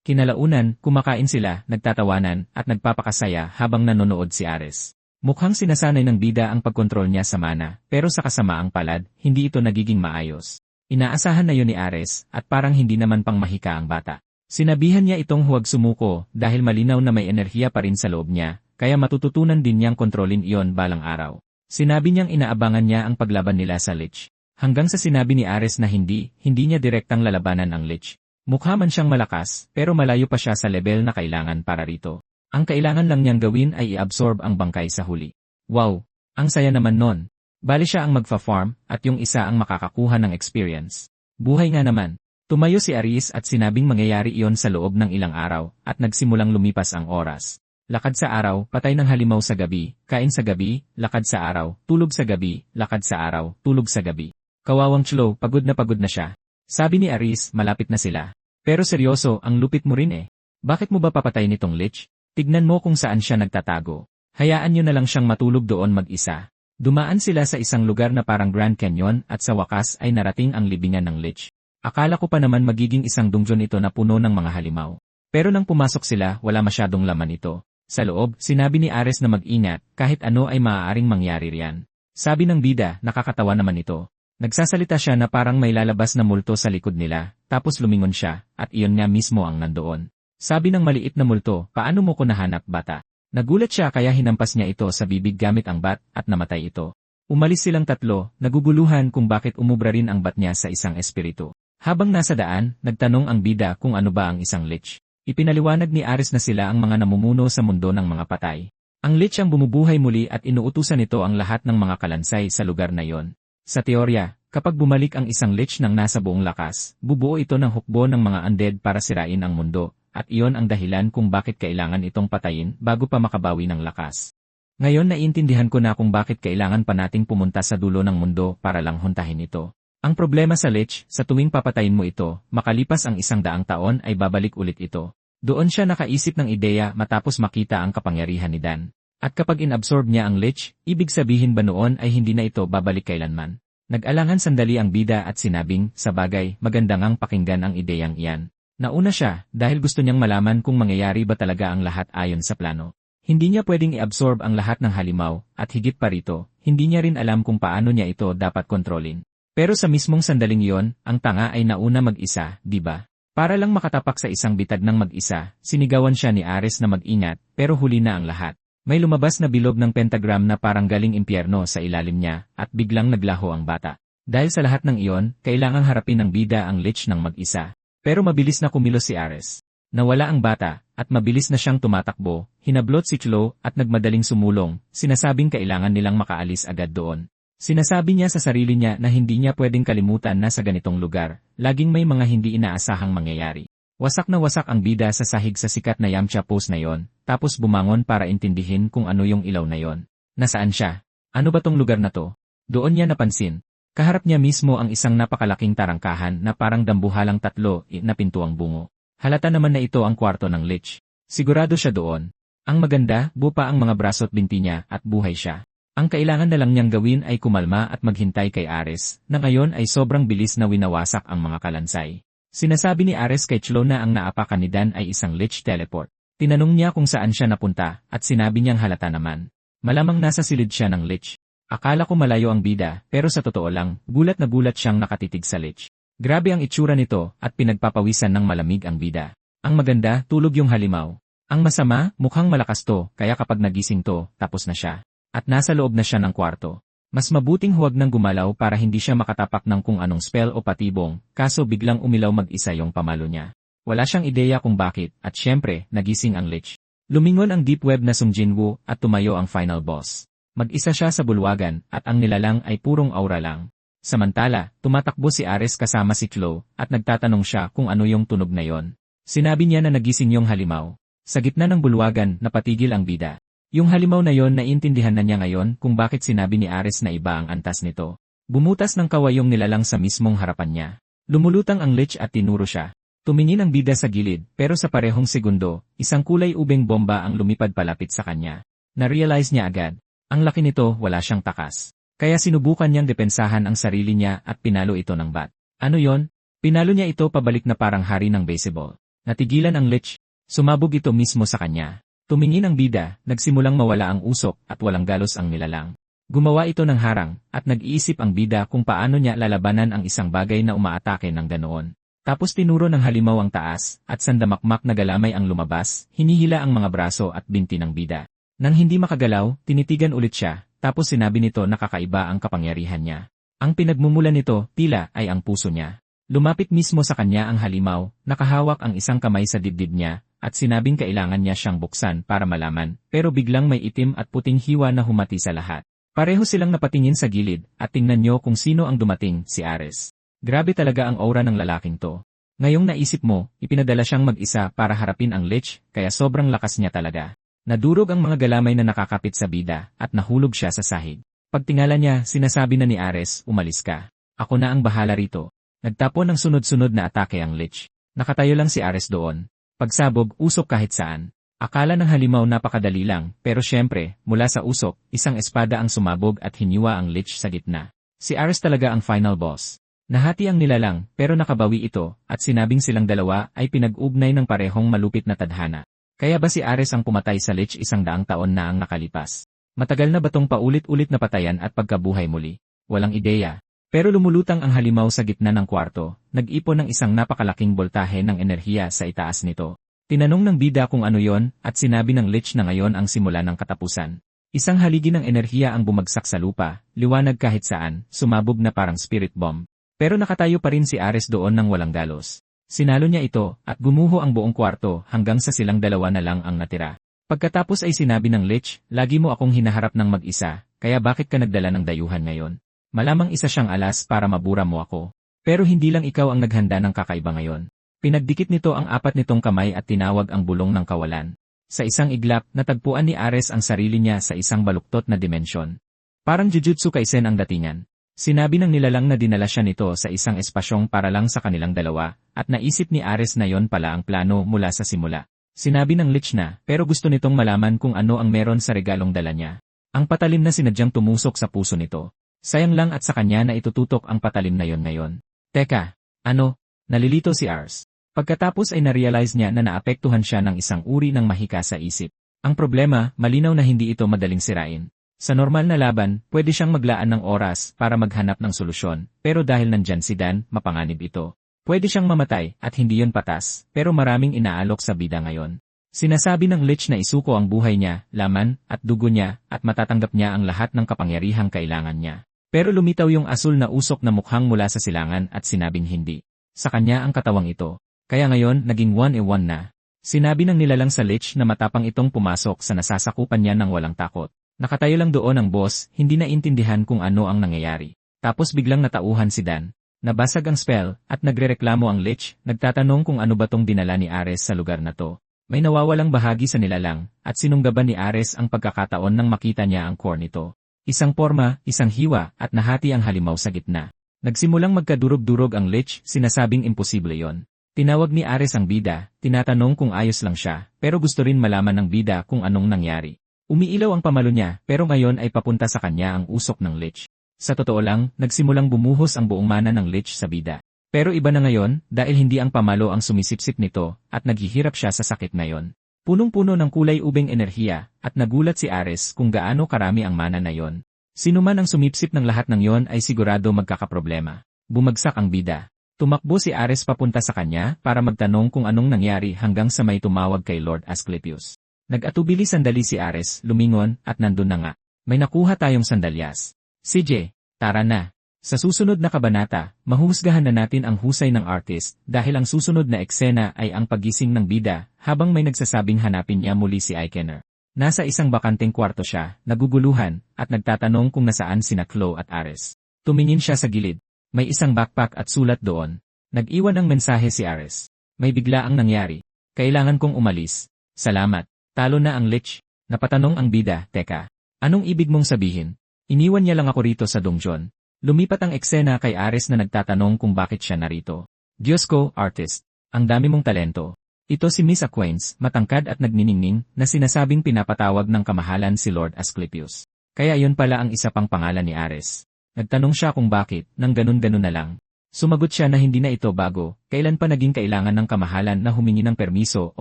Kinalaunan, kumakain sila, nagtatawanan, at nagpapakasaya habang nanonood si Ares. Mukhang sinasanay ng bida ang pagkontrol niya sa mana, pero sa kasamaang palad, hindi ito nagiging maayos. Inaasahan na yun ni Ares, at parang hindi naman pang mahika ang bata. Sinabihan niya itong huwag sumuko dahil malinaw na may enerhiya pa rin sa loob niya, kaya matututunan din niyang kontrolin iyon balang araw. Sinabi niyang inaabangan niya ang paglaban nila sa lich. Hanggang sa sinabi ni Ares na hindi niya direktang lalabanan ang lich. Mukha man siyang malakas, pero malayo pa siya sa level na kailangan para rito. Ang kailangan lang niyang gawin ay i-absorb ang bangkay sa huli. Wow! Ang saya naman nun. Bali siya ang magfa-farm, at yung isa ang makakakuha ng experience. Buhay nga naman. Tumayo si Aris at sinabing mangyayari iyon sa loob ng ilang araw, at nagsimulang lumipas ang oras. Lakad sa araw, patay ng halimaw sa gabi, kain sa gabi, lakad sa araw, tulog sa gabi, lakad sa araw, tulog sa gabi. Kawawang Chloe, pagod na siya. Sabi ni Aris, malapit na sila. Pero seryoso, ang lupit mo rin eh. Bakit mo ba papatay nitong lich? Tignan mo kung saan siya nagtatago. Hayaan niyo na lang siyang matulog doon mag-isa. Dumaan sila sa isang lugar na parang Grand Canyon at sa wakas ay narating ang libingan ng lich. Akala ko pa naman magiging isang dungeon ito na puno ng mga halimaw. Pero nang pumasok sila, wala masyadong laman ito. Sa loob, sinabi ni Ares na mag-ingat, kahit ano ay maaaring mangyari riyan. Sabi ng bida, nakakatawa naman ito. Nagsasalita siya na parang may lalabas na multo sa likod nila, tapos lumingon siya, at iyon nga mismo ang nandoon. Sabi ng maliit na multo, paano mo ko nahanap bata? Nagulat siya kaya hinampas niya ito sa bibig gamit ang bat, at namatay ito. Umalis silang tatlo, naguguluhan kung bakit umubra rin ang bat niya sa isang espiritu. Habang nasa daan, nagtanong ang bida kung ano ba ang isang lich. Ipinaliwanag ni Ares na sila ang mga namumuno sa mundo ng mga patay. Ang lich ang bumubuhay muli at inuutusan nito ang lahat ng mga kalansay sa lugar na iyon. Sa teorya, kapag bumalik ang isang lich ng nasa buong lakas, bubuo ito ng hukbo ng mga undead para sirain ang mundo, at iyon ang dahilan kung bakit kailangan itong patayin bago pa makabawi ng lakas. Ngayon naiintindihan ko na kung bakit kailangan pa nating pumunta sa dulo ng mundo para lang huntahin ito. Ang problema sa lich, sa tuwing papatayin mo ito, makalipas ang 100 taon ay babalik ulit ito. Doon siya nakaisip ng ideya matapos makita ang kapangyarihan ni Dan. At kapag inabsorb niya ang lich, ibig sabihin ba noon ay hindi na ito babalik kailanman? Nag-alangan sandali ang bida at sinabing, sa bagay, maganda ngang pakinggan ang ideyang iyan. Nauna siya, dahil gusto niyang malaman kung mangyayari ba talaga ang lahat ayon sa plano. Hindi niya pwedeng i-absorb ang lahat ng halimaw, at higit pa rito, hindi niya rin alam kung paano niya ito dapat kontrolin. Pero sa mismong sandaling iyon, ang tanga ay nauna mag-isa, di ba? Para lang makatapak sa isang bitag ng mag-isa, sinigawan siya ni Ares na mag-ingat, pero huli na ang lahat. May lumabas na bilog ng pentagram na parang galing impyerno sa ilalim niya, at biglang naglaho ang bata. Dahil sa lahat ng iyon, kailangang harapin ng bida ang lich ng mag-isa. Pero mabilis na kumilos si Ares. Nawala ang bata, at mabilis na siyang tumatakbo, hinablot si Chloe at nagmadaling sumulong, sinasabing kailangan nilang makaalis agad doon. Sinasabi niya sa sarili niya na hindi niya pwedeng kalimutan na sa ganitong lugar, laging may mga hindi inaasahang mangyayari. Wasak na wasak ang bida sa sahig sa sikat na Yamcha pose na yon, tapos bumangon para intindihin kung ano yung ilaw na yon. Nasaan siya? Ano ba tong lugar na to? Doon niya napansin. Kaharap niya mismo ang isang napakalaking tarangkahan na parang dambuhalang tatlo na pintuang bungo. Halata naman na ito ang kwarto ng lich. Sigurado siya doon. Ang maganda, bupa ang mga braso at binti niya at buhay siya. Ang kailangan na lang niyang gawin ay kumalma at maghintay kay Ares, na ngayon ay sobrang bilis na winawasak ang mga kalansay. Sinasabi ni Ares kay Chloe na ang naapakan ni Dan ay isang lich teleport. Tinanong niya kung saan siya napunta, at sinabi niyang halata naman. Malamang nasa silid siya ng lich. Akala ko malayo ang bida, pero sa totoo lang, gulat na gulat siyang nakatitig sa lich. Grabe ang itsura nito, at pinagpapawisan ng malamig ang bida. Ang maganda, tulog yung halimaw. Ang masama, mukhang malakas to, kaya kapag nagising to, tapos na siya. At nasa loob na siya ng kwarto. Mas mabuting huwag nang gumalaw para hindi siya makatapak ng kung anong spell o patibong, kaso biglang umilaw mag-isa yung pamalo niya. Wala siyang ideya kung bakit, at syempre, nagising ang lich. Lumingon ang deep web na Sung Jinwoo at tumayo ang final boss. Mag-isa siya sa bulwagan, at ang nilalang ay purong aura lang. Samantala, tumatakbo si Ares kasama si Chloe, at nagtatanong siya kung ano yung tunog na yon. Sinabi niya na nagising yung halimaw. Sa gitna ng bulwagan, napatigil ang bida. Yung halimaw na yon naiintindihan na niya ngayon kung bakit sinabi ni Ares na iba ang antas nito. Bumutas ng kawayong nilalang sa mismong harapan niya. Lumulutang ang lich at tinuro siya. Tumingin ang bida sa gilid, pero sa parehong segundo, isang kulay ubeng bomba ang lumipad palapit sa kanya. Na-realize niya agad. Ang laki nito, wala siyang takas. Kaya sinubukan niyang depensahan ang sarili niya at pinalo ito ng bat. Ano yon? Pinalo niya ito pabalik na parang hari ng baseball. Natigilan ang lich. Sumabog ito mismo sa kanya. Tumingin ang bida, nagsimulang mawala ang usok at walang galos ang nilalang. Gumawa ito ng harang, at nag-iisip ang bida kung paano niya lalabanan ang isang bagay na umaatake ng ganoon. Tapos tinuro ng halimaw ang taas, at sandamakmak na galamay ang lumabas, hinihila ang mga braso at binti ng bida. Nang hindi makagalaw, tinitigan ulit siya, tapos sinabi nito na kakaiba ang kapangyarihan niya. Ang pinagmumulan nito, tila, ay ang puso niya. Lumapit mismo sa kanya ang halimaw, nakahawak ang isang kamay sa dibdib niya, at sinabing kailangan niya siyang buksan para malaman, pero biglang may itim at puting hiwa na humati sa lahat. Pareho silang napatingin sa gilid, at tingnan niyo kung sino ang dumating, si Ares. Grabe talaga ang aura ng lalaking to. Ngayong naisip mo, ipinadala siyang mag-isa para harapin ang lich, kaya sobrang lakas niya talaga. Nadurog ang mga galamay na nakakapit sa bida, at nahulog siya sa sahig. Pagtingala niya, sinasabi na ni Ares, umalis ka. Ako na ang bahala rito. Nagtapon ng sunod-sunod na atake ang lich. Nakatayo lang si Ares doon. Pagsabog, usok kahit saan. Akala ng halimaw napakadali lang, pero syempre, mula sa usok, isang espada ang sumabog at hiniwa ang lich sa gitna. Si Ares talaga ang final boss. Nahati ang nilalang, pero nakabawi ito, at sinabing silang dalawa ay pinag-ugnay ng parehong malupit na tadhana. Kaya ba si Ares ang pumatay sa lich 100 taon na ang nakalipas? Matagal na ba tong paulit-ulit na patayan at pagkabuhay muli? Walang ideya. Pero lumulutang ang halimaw sa gitna ng kwarto, nag-ipon ng isang napakalaking boltahe ng enerhiya sa itaas nito. Tinanong ng bida kung ano yon, at sinabi ng lich na ngayon ang simula ng katapusan. Isang haligi ng enerhiya ang bumagsak sa lupa, liwanag kahit saan, sumabog na parang spirit bomb. Pero nakatayo pa rin si Ares doon ng walang dalos. Sinalo niya ito, at gumuho ang buong kwarto hanggang sa silang dalawa na lang ang natira. Pagkatapos ay sinabi ng Lich, lagi mo akong hinaharap ng mag-isa, kaya bakit ka nagdala ng dayuhan ngayon? Malamang isa siyang alas para mabura mo ako. Pero hindi lang ikaw ang naghanda ng kakaiba ngayon. Pinagdikit nito ang apat nitong kamay at tinawag ang bulong ng kawalan. Sa isang iglap, natagpuan ni Ares ang sarili niya sa isang baluktot na dimensyon. Parang Jujutsu Kaisen ang datingan. Sinabi ng nilalang na dinala siya nito sa isang espasyong para lang sa kanilang dalawa, at naisip ni Ares na yon pala ang plano mula sa simula. Sinabi ng Lich na, pero gusto nitong malaman kung ano ang meron sa regalong dala niya. Ang patalim na sinadyang tumusok sa puso nito. Sayang lang at sa kanya na itututok ang patalim na yon ngayon. Teka, ano? Nalilito si Ars. Pagkatapos ay narealize niya na naapektuhan siya ng isang uri ng mahika sa isip. Ang problema, malinaw na hindi ito madaling sirain. Sa normal na laban, pwede siyang maglaan ng oras para maghanap ng solusyon, pero dahil nandyan si Dan, mapanganib ito. Pwede siyang mamatay at hindi yon patas, pero maraming inaalok sa bida ngayon. Sinasabi ng Lich na isuko ang buhay niya, laman, at dugo niya, at matatanggap niya ang lahat ng kapangyarihang kailangan niya. Pero lumitaw yung asul na usok na mukhang mula sa silangan at sinabing hindi. Sa kanya ang katawang ito. Kaya ngayon, naging 1-1 na. Sinabi ng nilalang sa Lich na matapang itong pumasok sa nasasakupan niya ng walang takot. Nakatayo lang doon ang boss, hindi na intindihan kung ano ang nangyayari. Tapos biglang natauhan si Dan. Nabasag ang spell, at nagrereklamo ang Lich, nagtatanong kung ano ba tong dinala ni Ares sa lugar na to. May nawawalang bahagi sa nilalang, at sinunggaban ni Ares ang pagkakataon nang makita niya ang core nito. Isang porma, isang hiwa, at nahati ang halimaw sa gitna. Nagsimulang magkadurog-durog ang Lich, sinasabing imposible yon. Tinawag ni Ares ang bida, tinatanong kung ayos lang siya, pero gusto rin malaman ng bida kung anong nangyari. Umiilaw ang pamalo niya, pero ngayon ay papunta sa kanya ang usok ng Lich. Sa totoo lang, nagsimulang bumuhos ang buong mana ng Lich sa bida. Pero iba na ngayon, dahil hindi ang pamalo ang sumisipsip nito, at naghihirap siya sa sakit ngayon. Punong-puno ng kulay ubeng enerhiya, at nagulat si Ares kung gaano karami ang mana na yon. Sino man ang sumipsip ng lahat ng yon ay sigurado magkakaproblema. Bumagsak ang bida. Tumakbo si Ares papunta sa kanya para magtanong kung anong nangyari hanggang sa may tumawag kay Lord Asclepius. Nag-atubili sandali si Ares, lumingon, at nandun na nga. May nakuha tayong sandalyas. CJ, tara na. Sa susunod na kabanata, mahuhusgahan na natin ang husay ng artist dahil ang susunod na eksena ay ang pagising ng bida habang may nagsasabing hanapin niya muli si Ikener. Nasa isang bakanteng kwarto siya, naguguluhan, at nagtatanong kung nasaan sina Chloe at Ares. Tumingin siya sa gilid. May isang backpack at sulat doon. Nag-iwan ng mensahe si Ares. May bigla ang nangyari. Kailangan kong umalis. Salamat. Talo na ang Lich. Napatanong ang bida, teka. Anong ibig mong sabihin? Iniwan niya lang ako rito sa donjon. Lumipat ang eksena kay Ares na nagtatanong kung bakit siya narito. Diyos ko, artist. Ang dami mong talento. Ito si Miss Aquains, matangkad at nagniningning, na sinasabing pinapatawag ng kamahalan si Lord Asclepius. Kaya yun pala ang isa pang pangalan ni Ares. Nagtanong siya kung bakit, nang ganun-ganun na lang. Sumagot siya na hindi na ito bago, kailan pa naging kailangan ng kamahalan na humingi ng permiso o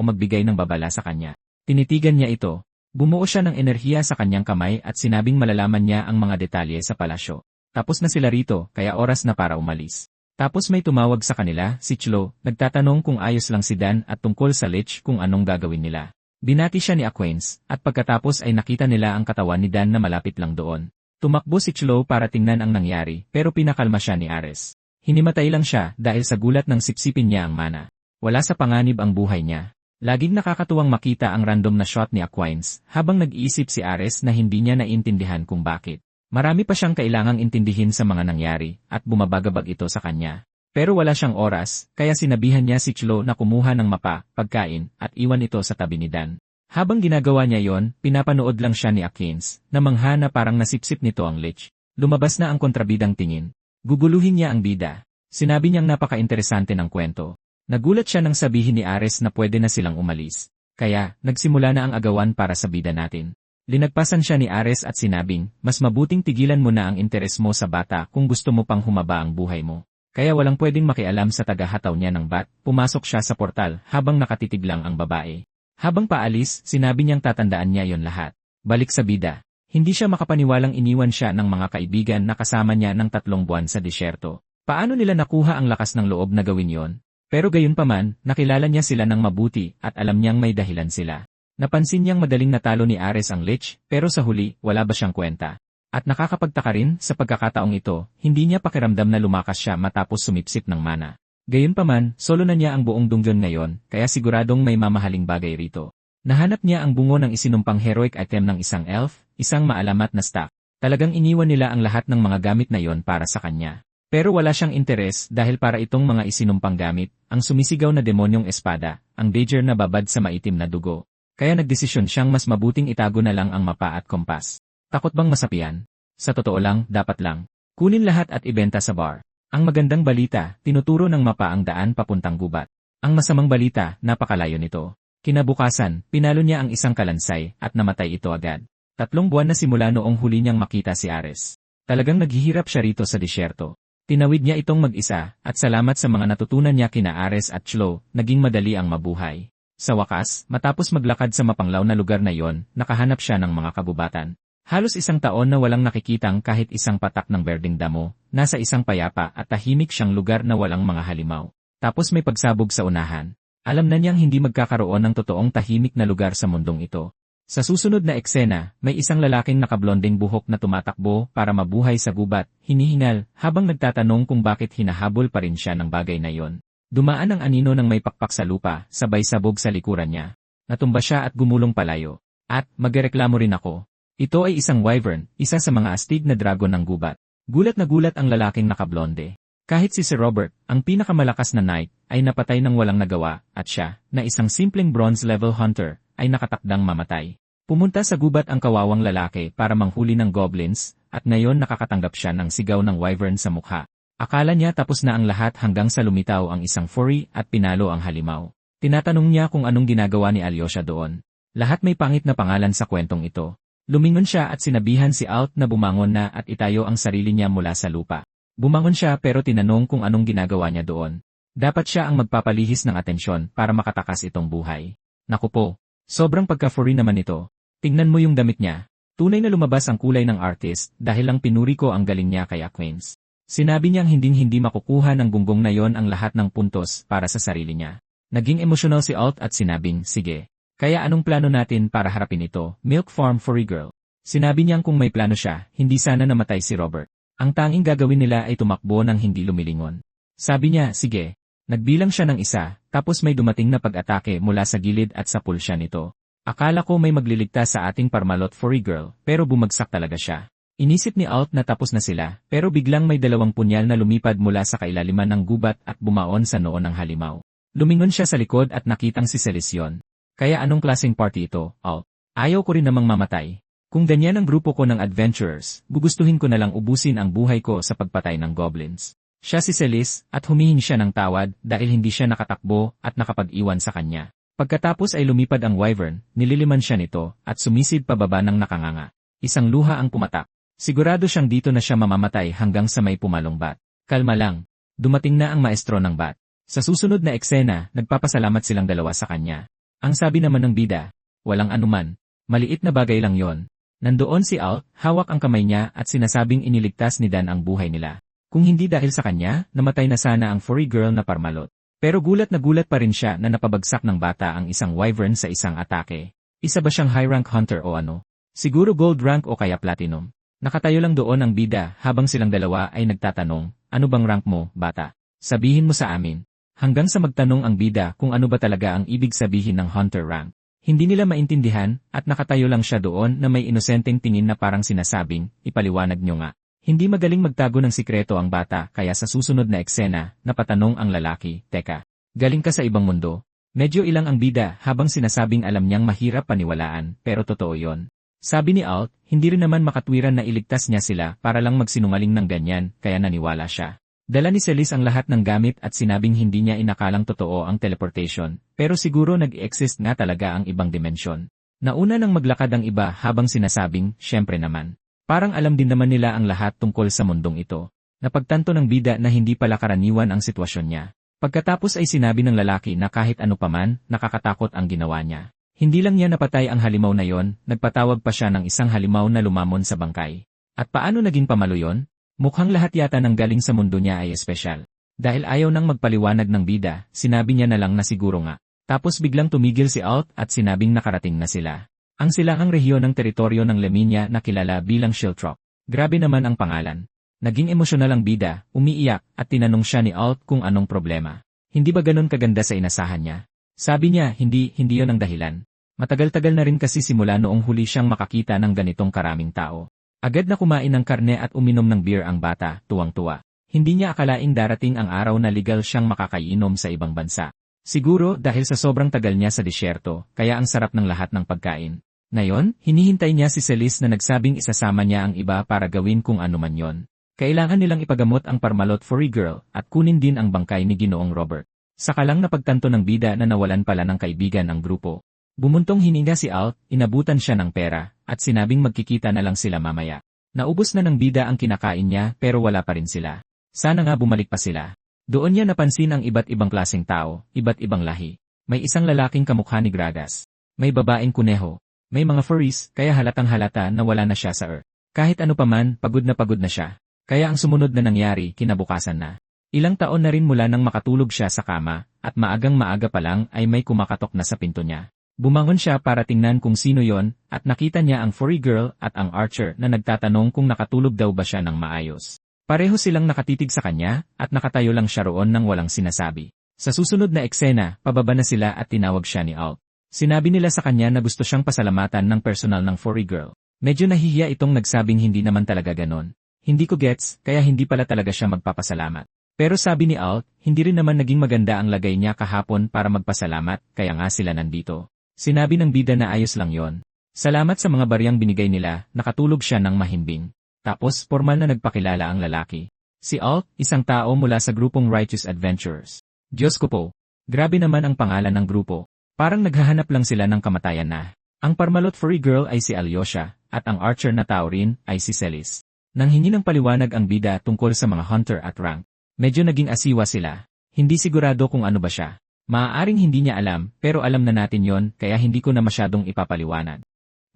magbigay ng babala sa kanya. Tinitigan niya ito. Bumuo siya ng enerhiya sa kanyang kamay at sinabing malalaman niya ang mga detalye sa palasyo. Tapos na sila rito, kaya oras na para umalis. Tapos may tumawag sa kanila, si Chlo, nagtatanong kung ayos lang si Dan at tungkol sa Lich kung anong gagawin nila. Binati siya ni Aquains, at pagkatapos ay nakita nila ang katawan ni Dan na malapit lang doon. Tumakbo si Chlo para tingnan ang nangyari, pero pinakalma siya ni Ares. Hinimatay lang siya dahil sa gulat ng sipsipin niya ang mana. Wala sa panganib ang buhay niya. Laging nakakatuwang makita ang random na shot ni Aquains, habang nag-iisip si Ares na hindi niya naintindihan kung bakit. Marami pa siyang kailangang intindihin sa mga nangyari, at bumabagabag ito sa kanya. Pero wala siyang oras, kaya sinabihan niya si Chlo na kumuha ng mapa, pagkain, at iwan ito sa tabi ni Dan. Habang ginagawa niya yon, pinapanood lang siya ni Aquains, na mangha na parang nasipsip nito ang Lich. Lumabas na ang kontrabidang tingin. Guguluhin niya ang bida. Sinabi niyang napaka-interesante ng kwento. Nagulat siya nang sabihin ni Ares na pwede na silang umalis. Kaya, nagsimula na ang agawan para sa bida natin. Linagpasan siya ni Ares at sinabing, mas mabuting tigilan mo na ang interes mo sa bata kung gusto mo pang humaba ang buhay mo. Kaya walang pwedeng makialam sa tagahataw niya ng bat, pumasok siya sa portal habang nakatitig lang ang babae. Habang paalis, sinabi niyang tatandaan niya yon lahat. Balik sa bida. Hindi siya makapaniwalang iniwan siya ng mga kaibigan na kasama niya ng 3 buwan sa disyerto. Paano nila nakuha ang lakas ng loob na gawin yon? Pero gayunpaman, nakilala niya sila ng mabuti at alam niyang may dahilan sila. Napansin niyang madaling natalo ni Ares ang Lich, pero sa huli, wala ba siyang kwenta? At nakakapagtaka rin, sa pagkakataong ito, hindi niya pakiramdam na lumakas siya matapos sumipsip ng mana. Gayunpaman, solo na niya ang buong dungeon ngayon, kaya siguradong may mamahaling bagay rito. Nahanap niya ang bungo ng isinumpang heroic item ng isang elf, isang maalamat na stack. Talagang iniwan nila ang lahat ng mga gamit na yon para sa kanya. Pero wala siyang interes dahil para itong mga isinumpang gamit, ang sumisigaw na demonyong espada, ang dagger na babad sa maitim na dugo. Kaya nagdesisyon siyang mas mabuting itago na lang ang mapa at kompas. Takot bang masapian? Sa totoo lang, dapat lang. Kunin lahat at ibenta sa bar. Ang magandang balita, tinuturo ng mapa ang daan papuntang gubat. Ang masamang balita, napakalayo nito. Kinabukasan, pinalo niya ang isang kalansay at namatay ito agad. 3 buwan na simula noong huli niyang makita si Ares. Talagang naghihirap siya rito sa disyerto. Tinawid niya itong mag-isa at salamat sa mga natutunan niya kina Ares at Chlo, naging madali ang mabuhay. Sa wakas, matapos maglakad sa mapanglaw na lugar na yon, nakahanap siya ng mga kabubatan. Halos 1 taon na walang nakikitang kahit isang patak ng berdeng damo, nasa isang payapa at tahimik siyang lugar na walang mga halimaw. Tapos may pagsabog sa unahan. Alam na niyang hindi magkakaroon ng totoong tahimik na lugar sa mundong ito. Sa susunod na eksena, may isang lalaking nakablonding buhok na tumatakbo para mabuhay sa gubat, hinihingal, habang nagtatanong kung bakit hinahabol pa rin siya ng bagay na yon. Dumaan ang anino ng may pakpak sa lupa, sabay sabog sa likuran niya. Natumba siya at gumulong palayo. At, magreklamo rin ako. Ito ay isang wyvern, isa sa mga astig na dragon ng gubat. Gulat na gulat ang lalaking nakablonde. Kahit si Sir Robert, ang pinakamalakas na knight, ay napatay ng walang nagawa, at siya, na isang simpleng bronze level hunter, ay nakatakdang mamatay. Pumunta sa gubat ang kawawang lalaki para manghuli ng goblins, at ngayon nakakatanggap siya ng sigaw ng wyvern sa mukha. Akala niya tapos na ang lahat hanggang sa lumitaw ang isang furry at pinalo ang halimaw. Tinatanong niya kung anong ginagawa ni Alyosha doon. Lahat may pangit na pangalan sa kwentong ito. Lumingon siya at sinabihan si Alt na bumangon na at itayo ang sarili niya mula sa lupa. Bumangon siya pero tinanong kung anong ginagawa niya doon. Dapat siya ang magpapalihis ng atensyon para makatakas itong buhay. Naku po, sobrang pagka-furry naman ito. Tingnan mo yung damit niya. Tunay na lumabas ang kulay ng artist dahil lang pinuri ko ang galing niya kay Acquaintance. Sinabi niyang hindi makukuha ng gunggong na yon ang lahat ng puntos para sa sarili niya. Naging emosyonal si Alt at sinabing, sige. Kaya anong plano natin para harapin ito, Milk Farm Furry Girl? Sinabi niyang kung may plano siya, hindi sana namatay si Robert. Ang tanging gagawin nila ay tumakbo ng hindi lumilingon. Sabi niya, sige. Nagbilang siya ng 1, tapos may dumating na pag-atake mula sa gilid at sa pulsya nito. Akala ko may magliligtas sa ating Parmalot Furry Girl, pero bumagsak talaga siya. Inisip ni Alt na tapos na sila, pero biglang may 2 punyal na lumipad mula sa kailaliman ng gubat at bumaon sa noo ng halimaw. Lumingon siya sa likod at nakitang si Celestion. Kaya anong klaseng party ito, Alt? Ayaw ko rin namang mamatay. Kung ganyan ang grupo ko ng adventurers, gugustuhin ko na lang ubusin ang buhay ko sa pagpatay ng goblins. Siya si Celis, at humihingi siya ng tawad dahil hindi siya nakatakbo at nakapag-iwan sa kanya. Pagkatapos ay lumipad ang wyvern, nililiman siya nito, at sumisid pababa ng nakanganga. Isang luha ang pumatak. Sigurado siyang dito na siya mamamatay hanggang sa may pumalong bat. Kalma lang. Dumating na ang maestro ng bat. Sa susunod na eksena, nagpapasalamat silang dalawa sa kanya. Ang sabi naman ng bida, walang anuman. Maliit na bagay lang yon. Nandoon si Alt, hawak ang kamay niya at sinasabing iniligtas ni Dan ang buhay nila. Kung hindi dahil sa kanya, namatay na sana ang furry girl na Parmalot. Pero gulat na gulat pa rin siya na napabagsak ng bata ang isang wyvern sa isang atake. Isa ba siyang high rank hunter o ano? Siguro gold rank o kaya platinum. Nakatayo lang doon ang bida habang silang dalawa ay nagtatanong, ano bang rank mo, bata? Sabihin mo sa amin. Hanggang sa magtanong ang bida kung ano ba talaga ang ibig sabihin ng hunter rank. Hindi nila maintindihan at nakatayo lang siya doon na may inosenteng tingin na parang sinasabing, ipaliwanag nyo nga. Hindi magaling magtago ng sikreto ang bata kaya sa susunod na eksena, napatanong ang lalaki, teka, galing ka sa ibang mundo? Medyo ilang ang bida habang sinasabing alam niyang mahirap paniwalaan pero totoo yon. Sabi ni Alt, hindi rin naman makatwiran na iligtas niya sila para lang magsinungaling ng ganyan kaya naniwala siya. Dala ni Celis ang lahat ng gamit at sinabing hindi niya inakalang totoo ang teleportation, pero siguro nag-exist nga talaga ang ibang dimensyon. Nauna nang maglakad ang iba habang sinasabing, syempre naman. Parang alam din naman nila ang lahat tungkol sa mundong ito. Napagtanto ng bida na hindi pala karaniwan ang sitwasyon niya. Pagkatapos ay sinabi ng lalaki na kahit ano paman, nakakatakot ang ginawa niya. Hindi lang niya napatay ang halimaw na yon, nagpatawag pa siya ng isang halimaw na lumamon sa bangkay. At paano naging pamalo yon? Mukhang lahat yata ng galing sa mundo niya ay espesyal. Dahil ayaw nang magpaliwanag ng bida, sinabi niya na lang na siguro nga. Tapos biglang tumigil si Alt at sinabing nakarating na sila. Ang silangang rehiyon ng teritoryo ng Leminia na kilala bilang Shiltrock. Grabe naman ang pangalan. Naging emosyonal ang bida, umiiyak, at tinanong siya ni Alt kung anong problema. Hindi ba ganun kaganda sa inasahan niya? Sabi niya, hindi yon ang dahilan. Matagal-tagal na rin kasi simula noong huli siyang makakita ng ganitong karaming tao. Agad na kumain ng karne at uminom ng beer ang bata, tuwang-tuwa. Hindi niya akalaing darating ang araw na legal siyang makakainom sa ibang bansa. Siguro dahil sa sobrang tagal niya sa disyerto, kaya ang sarap ng lahat ng pagkain. Ngayon, hinihintay niya si Celis na nagsabing isasama niya ang iba para gawin kung ano man yon. Kailangan nilang ipagamot ang Parmalot Furry Girl at kunin din ang bangkay ni Ginoong Robert. Saka lang napagtanto ng bida na nawalan pala ng kaibigan ang grupo. Bumuntong hininga si Alt, inabutan siya ng pera, at sinabing magkikita na lang sila mamaya. Naubos na ng bida ang kinakain niya pero wala pa rin sila. Sana nga bumalik pa sila. Doon niya napansin ang iba't ibang klaseng tao, iba't ibang lahi. May isang lalaking kamukha ni Gragas. May babaeng kuneho. May mga furries, kaya halatang halata na wala na siya sa Earth. Kahit ano paman, pagod na siya. Kaya ang sumunod na nangyari, kinabukasan na. Ilang taon na rin mula nang makatulog siya sa kama, at maagang maaga pa lang ay may kumakatok na sa pinto niya. Bumangon siya para tingnan kung sino yon, at nakita niya ang furry girl at ang archer na nagtatanong kung nakatulog daw ba siya ng maayos. Pareho silang nakatitig sa kanya, at nakatayo lang siya roon nang walang sinasabi. Sa susunod na eksena, pababa na sila at tinawag siya ni Alt. Sinabi nila sa kanya na gusto siyang pasalamatan ng personal ng furry girl. Medyo nahihiya itong nagsabing hindi naman talaga ganon. Hindi ko gets, kaya hindi pala talaga siya magpapasalamat. Pero sabi ni Alt, hindi rin naman naging maganda ang lagay niya kahapon para magpasalamat, kaya nga sila nandito. Sinabi ng bida na ayos lang yon. Salamat sa mga bariyang binigay nila, nakatulog siya ng mahimbing. Tapos, formal na nagpakilala ang lalaki. Si Alt, isang tao mula sa grupong Righteous Adventurers. Diyos ko po. Grabe naman ang pangalan ng grupo. Parang naghahanap lang sila ng kamatayan na. Ang Parmalot Furry Girl ay si Alyosha, at ang archer na tao rin ay si Celis. Nang hingi ng paliwanag ang bida tungkol sa mga hunter at rank, medyo naging asiwa sila. Hindi sigurado kung ano ba siya. Maaaring hindi niya alam, pero alam na natin yon, kaya hindi ko na masyadong ipapaliwanag.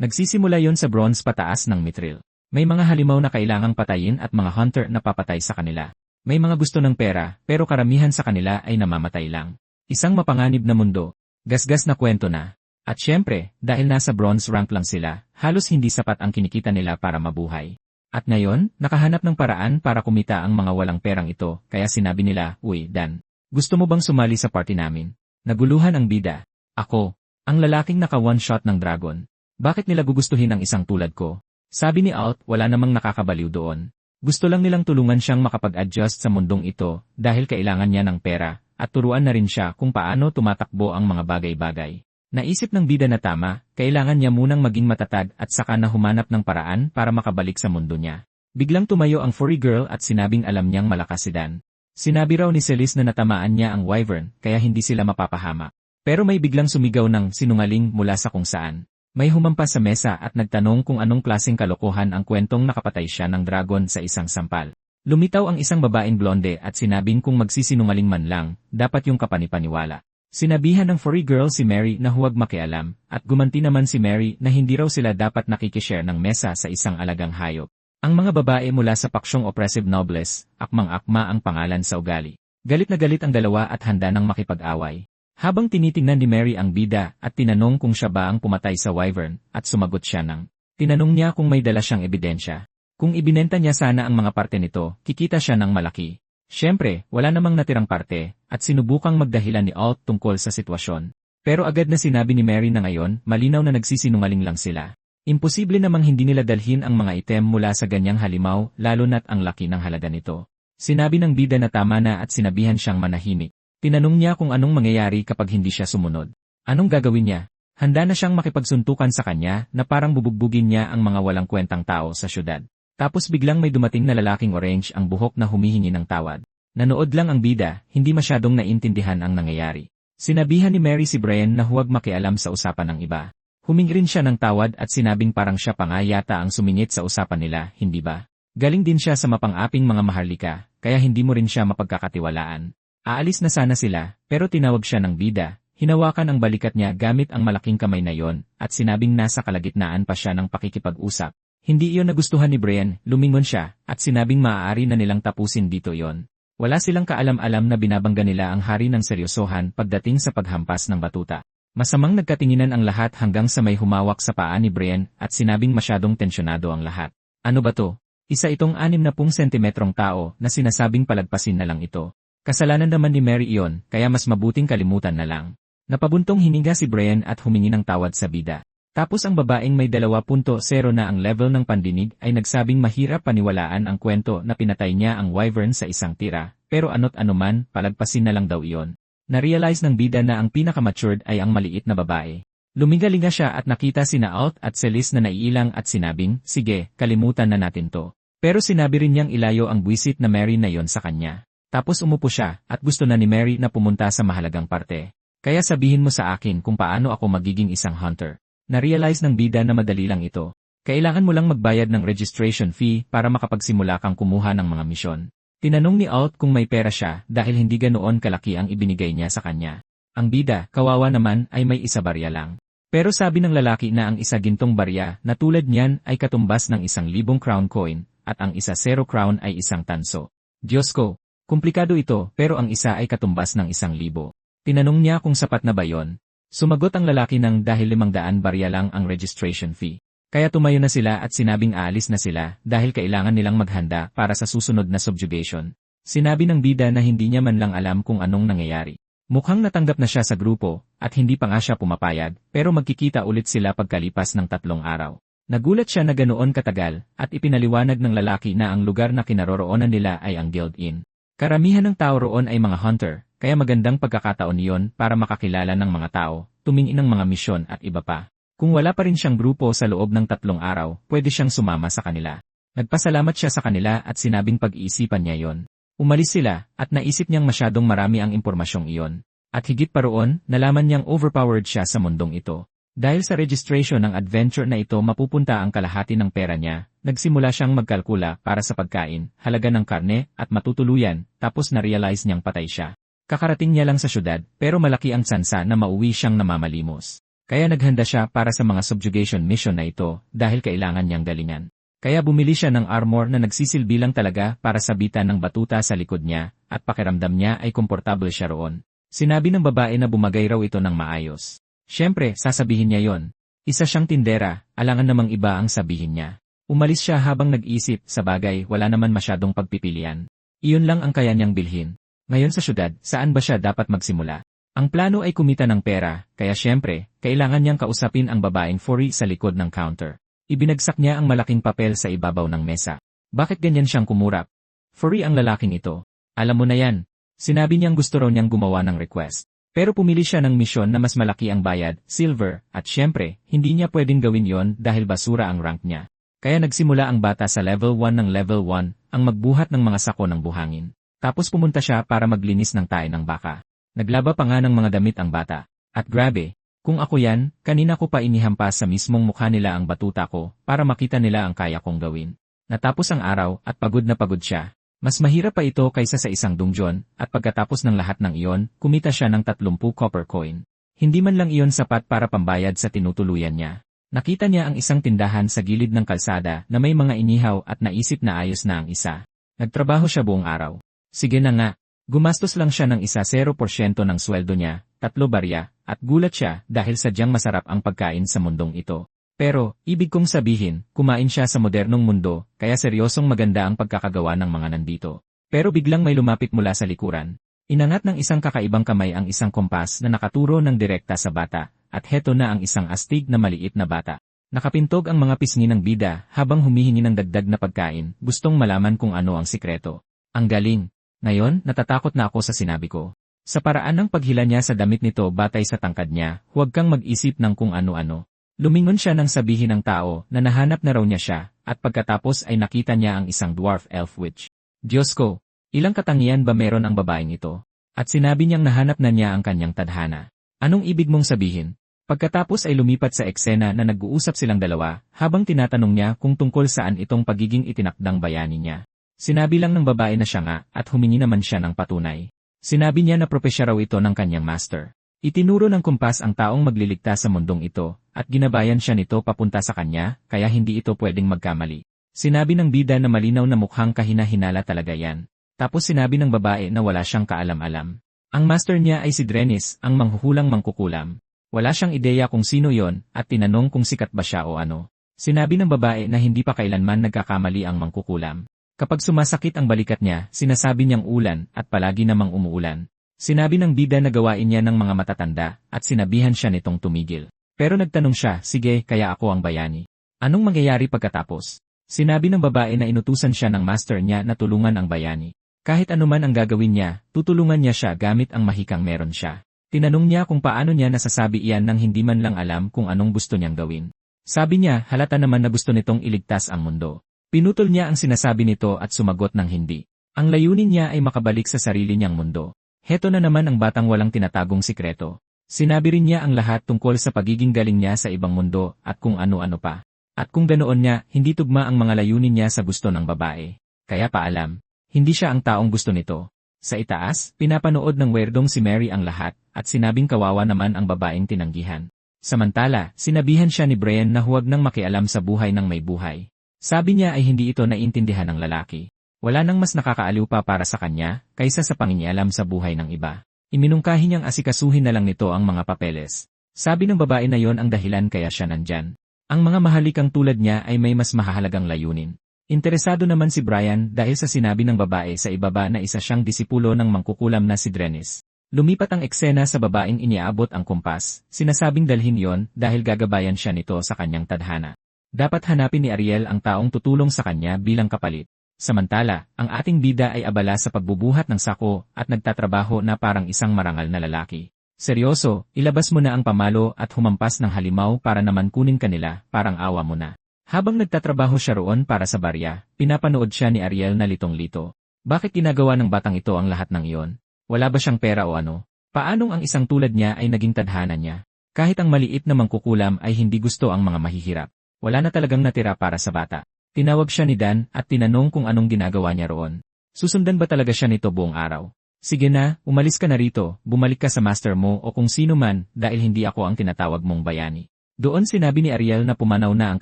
Nagsisimula yon sa bronze pataas ng Mithril. May mga halimaw na kailangang patayin at mga hunter na papatay sa kanila. May mga gusto ng pera, pero karamihan sa kanila ay namamatay lang. Isang mapanganib na mundo. Gasgas na kwento na. At syempre, dahil nasa bronze rank lang sila, halos hindi sapat ang kinikita nila para mabuhay. At ngayon, nakahanap ng paraan para kumita ang mga walang perang ito, kaya sinabi nila, "Uy, Dan, gusto mo bang sumali sa party namin?" Naguluhan ang bida. Ako, ang lalaking naka one shot ng dragon. Bakit nila gugustuhin ang isang tulad ko? Sabi ni Alt, wala namang nakakabaliw doon. Gusto lang nilang tulungan siyang makapag-adjust sa mundong ito dahil kailangan niya ng pera at turuan na rin siya kung paano tumatakbo ang mga bagay-bagay. Naisip ng bida na tama, kailangan niya munang maging matatag at saka na humanap ng paraan para makabalik sa mundo niya. Biglang tumayo ang furry girl at sinabing alam niyang malakas si Dan. Sinabi raw ni Celis na natamaan niya ang wyvern kaya hindi sila mapapahama. Pero may biglang sumigaw ng sinungaling mula sa kung saan. May humampas sa mesa at nagtanong kung anong klaseng kalokohan ang kwentong nakapatay siya ng dragon sa isang sampal. Lumitaw ang isang babaeng blonde at sinabing kung magsisinungaling man lang, dapat yung kapanipaniwala. Sinabihan ng furry girl si Mary na huwag makialam, at gumanti naman si Mary na hindi raw sila dapat nakikishare ng mesa sa isang alagang hayop. Ang mga babae mula sa paksyong oppressive nobles, akmang-akma ang pangalan sa ugali. Galit na galit ang dalawa at handa nang makipag-away. Habang tinitingnan ni Mary ang bida at tinanong kung siya ba ang pumatay sa wyvern, at sumagot siya ng tinanong niya kung may dala siyang ebidensya. Kung ibinenta niya sana ang mga parte nito, kikita siya ng malaki. Siyempre, wala namang natirang parte, at sinubukang magdahilan ni Alt tungkol sa sitwasyon. Pero agad na sinabi ni Mary na ngayon, malinaw na nagsisinungaling lang sila. Imposible namang hindi nila dalhin ang mga item mula sa ganyang halimaw, lalo na't ang laki ng halaga nito. Sinabi ng bida na tama na at sinabihan siyang manahimik. Tinanong niya kung anong mangyayari kapag hindi siya sumunod. Anong gagawin niya? Handa na siyang makipagsuntukan sa kanya na parang bubugbugin niya ang mga walang kwentang tao sa syudad. Tapos biglang may dumating na lalaking orange ang buhok na humihingi ng tawad. Nanood lang ang bida, hindi masyadong naintindihan ang nangyayari. Sinabihan ni Mary si Brian na huwag makialam sa usapan ng iba. Humingi rin siya ng tawad at sinabing parang siya pa nga yata ang sumingit sa usapan nila, hindi ba? Galing din siya sa mapang-aping mga maharlika, kaya hindi mo rin siya mapagkakatiwalaan. Aalis na sana sila, pero tinawag siya ng bida, hinawakan ang balikat niya gamit ang malaking kamay na yon, at sinabing nasa kalagitnaan pa siya ng pakikipag-usap. Hindi iyon nagustuhan ni Brian, lumingon siya, at sinabing maaari na nilang tapusin dito yon. Wala silang kaalam-alam na binabangga nila ang hari ng seryosohan pagdating sa paghampas ng batuta. Masamang nagkatinginan ang lahat hanggang sa may humawak sa paa ni Brienne at sinabing masyadong tensyonado ang lahat. Ano ba to? Isa itong 60 sentimetrong tao na sinasabing palagpasin na lang ito. Kasalanan naman ni Mary iyon, kaya mas mabuting kalimutan na lang. Napabuntong hininga si Brienne at humingi ng tawad sa bida. Tapos ang babaeng may 2.0 na ang level ng pandinig ay nagsabing mahirap paniwalaan ang kwento na pinatay niya ang wyvern sa isang tira, pero ano't anuman, palagpasin na lang daw iyon. Na-realize ng bida na ang pinaka-matured ay ang maliit na babae. Lumingalinga siya at nakita sina Alt at Celis na naiilang at sinabing, sige, kalimutan na natin to. Pero sinabi rin niyang ilayo ang buwisit na Mary na yon sa kanya. Tapos umupo siya at gusto na ni Mary na pumunta sa mahalagang parte. Kaya sabihin mo sa akin kung paano ako magiging isang hunter. Na-realize ng bida na madali lang ito. Kailangan mo lang magbayad ng registration fee para makapagsimula kang kumuha ng mga misyon. Tinanong ni Alt kung may pera siya dahil hindi ganoon kalaki ang ibinigay niya sa kanya. Ang bida, kawawa naman, ay may isa barya lang. Pero sabi ng lalaki na ang isa gintong barya na tulad niyan ay katumbas ng 1,000 crown coin at ang isa 0 crown ay isang tanso. Diyos ko, komplikado ito pero ang isa ay katumbas ng 1,000. Tinanong niya kung sapat na ba yon. Sumagot ang lalaki ng dahil 500 barya lang ang registration fee. Kaya tumayo na sila at sinabing aalis na sila dahil kailangan nilang maghanda para sa susunod na subjugation. Sinabi ng bida na hindi niya man lang alam kung anong nangyayari. Mukhang natanggap na siya sa grupo at hindi pa nga siya pumapayag pero magkikita ulit sila pagkalipas ng 3 araw. Nagulat siya na ganoon katagal at ipinaliwanag ng lalaki na ang lugar na kinaroroonan nila ay ang Guild Inn. Karamihan ng tao roon ay mga hunter. Kaya magandang pagkakataon iyon para makakilala ng mga tao, tumingin ng mga misyon at iba pa. Kung wala pa rin siyang grupo sa loob ng 3 araw, pwede siyang sumama sa kanila. Nagpasalamat siya sa kanila at sinabing pag-iisipan niya yon. Umalis sila at naisip niyang masyadong marami ang impormasyong iyon. At higit pa roon, nalaman niyang overpowered siya sa mundong ito. Dahil sa registration ng adventure na ito mapupunta ang kalahati ng pera niya, nagsimula siyang magkalkula para sa pagkain, halaga ng karne at matutuluyan, tapos na-realize niyang patay siya. Kakarating niya lang sa syudad, pero malaki ang tsansa na mauwi siyang namamalimos. Kaya naghanda siya para sa mga subjugation mission na ito dahil kailangan niyang galingan. Kaya bumili siya ng armor na nagsisilbi lang talaga para sabitan ng batuta sa likod niya at pakiramdam niya ay komportable siya roon. Sinabi ng babae na bumagay raw ito ng maayos. Siyempre, sasabihin niya yon. Isa siyang tindera, alangan namang iba ang sabihin niya. Umalis siya habang nag-isip, sa bagay wala naman masyadong pagpipilian. Iyon lang ang kaya niyang bilhin. Ngayon sa syudad, saan ba siya dapat magsimula? Ang plano ay kumita ng pera, kaya siyempre, kailangan niyang kausapin ang babaeng furry sa likod ng counter. Ibinagsak niya ang malaking papel sa ibabaw ng mesa. Bakit ganyan siyang kumurap? Furry ang lalaking ito. Alam mo na yan. Sinabi niyang gusto raw niyang gumawa ng request. Pero pumili siya ng misyon na mas malaki ang bayad, silver, at siyempre, hindi niya pwedeng gawin yon dahil basura ang rank niya. Kaya nagsimula ang bata sa level 1 ng level 1, ang magbuhat ng mga sako ng buhangin. Tapos pumunta siya para maglinis ng tae ng baka. Naglaba pa nga ng mga damit ang bata. At grabe, kung ako yan, kanina ko pa inihampas sa mismong mukha nila ang batuta ko para makita nila ang kaya kong gawin. Natapos ang araw at pagod na pagod siya. Mas mahirap pa ito kaysa sa isang dungeon at pagkatapos ng lahat ng iyon, kumita siya ng 30 copper coin. Hindi man lang iyon sapat para pambayad sa tinutuluyan niya. Nakita niya ang isang tindahan sa gilid ng kalsada na may mga inihaw at naisip na ayos na ang isa. Nagtrabaho siya buong araw. Sige na nga, gumastos lang siya ng 0% ng sweldo niya, 3 barya, at gulat siya dahil sadyang masarap ang pagkain sa mundong ito. Pero, ibig kong sabihin, kumain siya sa modernong mundo, kaya seryosong maganda ang pagkakagawa ng mga nandito. Pero biglang may lumapit mula sa likuran. Inangat ng isang kakaibang kamay ang isang kompas na nakaturo ng direkta sa bata, at heto na ang isang astig na maliit na bata. Nakapintog ang mga pisngi ng bida habang humihingi ng dagdag na pagkain, gustong malaman kung ano ang sikreto. Ang galing! Ngayon, natatakot na ako sa sinabi ko. Sa paraan ng paghila niya sa damit nito batay sa tangkad niya, huwag kang mag-isip ng kung ano-ano. Lumingon siya nang sabihin ng tao na nahanap na raw niya siya, at pagkatapos ay nakita niya ang isang dwarf elf witch. Diyos ko, ilang katangian ba meron ang babaeng ito? At sinabi niyang nahanap na niya ang kanyang tadhana. Anong ibig mong sabihin? Pagkatapos ay lumipat sa eksena na nag-uusap silang dalawa, habang tinatanong niya kung tungkol saan itong pagiging itinakdang bayani niya. Sinabi lang ng babae na siya nga at humingi naman siya ng patunay. Sinabi niya na propesya raw ito ng kanyang master. Itinuro ng kumpas ang taong magliligtas sa mundong ito at ginabayan siya nito papunta sa kanya kaya hindi ito pwedeng magkamali. Sinabi ng bida na malinaw na mukhang kahina-hinala talaga yan. Tapos sinabi ng babae na wala siyang kaalam-alam. Ang master niya ay si Drenis, ang manghuhulang mangkukulam. Wala siyang ideya kung sino yon at tinanong kung sikat ba siya o ano. Sinabi ng babae na hindi pa kailanman nagkakamali ang mangkukulam. Kapag sumasakit ang balikat niya, sinasabi niyang ulan at palagi namang umuulan. Sinabi ng bida na gawain niya ng mga matatanda at sinabihan siya nitong tumigil. Pero nagtanong siya, sige, kaya ako ang bayani. Anong mangyayari pagkatapos? Sinabi ng babae na inutusan siya ng master niya na tulungan ang bayani. Kahit anuman ang gagawin niya, tutulungan niya siya gamit ang mahikang meron siya. Tinanong niya kung paano niya nasasabi iyan nang hindi man lang alam kung anong gusto niyang gawin. Sabi niya, halata naman na gusto nitong iligtas ang mundo. Pinutol niya ang sinasabi nito at sumagot ng hindi. Ang layunin niya ay makabalik sa sarili niyang mundo. Heto na naman ang batang walang tinatagong sikreto. Sinabi rin niya ang lahat tungkol sa pagiging galing niya sa ibang mundo at kung ano-ano pa. At kung ganoon niya, hindi tugma ang mga layunin niya sa gusto ng babae. Kaya paalam, hindi siya ang taong gusto nito. Sa itaas, pinapanood ng werdong si Mary ang lahat, at sinabing kawawa naman ang babaeng tinanggihan. Samantala, sinabihan siya ni Brian na huwag nang makialam sa buhay ng may buhay. Sabi niya ay hindi ito naiintindihan ng lalaki. Wala nang mas nakakaaliw pa para sa kanya, kaysa sa pangingialam sa buhay ng iba. Iminungkahi niyang asikasuhin na lang nito ang mga papeles. Sabi ng babae na yon ang dahilan kaya siya nandyan. Ang mga mahalikang tulad niya ay may mas mahahalagang layunin. Interesado naman si Brian dahil sa sinabi ng babae sa ibaba na isa siyang disipulo ng mangkukulam na si Drenis. Lumipat ang eksena sa babaeng iniabot ang kumpas, sinasabing dalhin yon dahil gagabayan siya nito sa kanyang tadhana. Dapat hanapin ni Ariel ang taong tutulong sa kanya bilang kapalit. Samantala, ang ating bida ay abala sa pagbubuhat ng sako at nagtatrabaho na parang isang marangal na lalaki. Seryoso, ilabas mo na ang pamalo at humampas ng halimaw para naman kunin kanila, parang awa mo na. Habang nagtatrabaho siya roon para sa barya, pinapanood siya ni Ariel na litong-lito. Bakit ginagawa ng batang ito ang lahat ng iyon? Wala ba siyang pera o ano? Paanong ang isang tulad niya ay naging tadhana niya? Kahit ang maliit na mangkukulam ay hindi gusto ang mga mahihirap. Wala na talagang natira para sa bata. Tinawag siya ni Dan at tinanong kung anong ginagawa niya roon. Susundan ba talaga siya nito buong araw? Sige na, umalis ka na rito, bumalik ka sa master mo o kung sino man dahil hindi ako ang tinatawag mong bayani. Doon sinabi ni Ariel na pumanaw na ang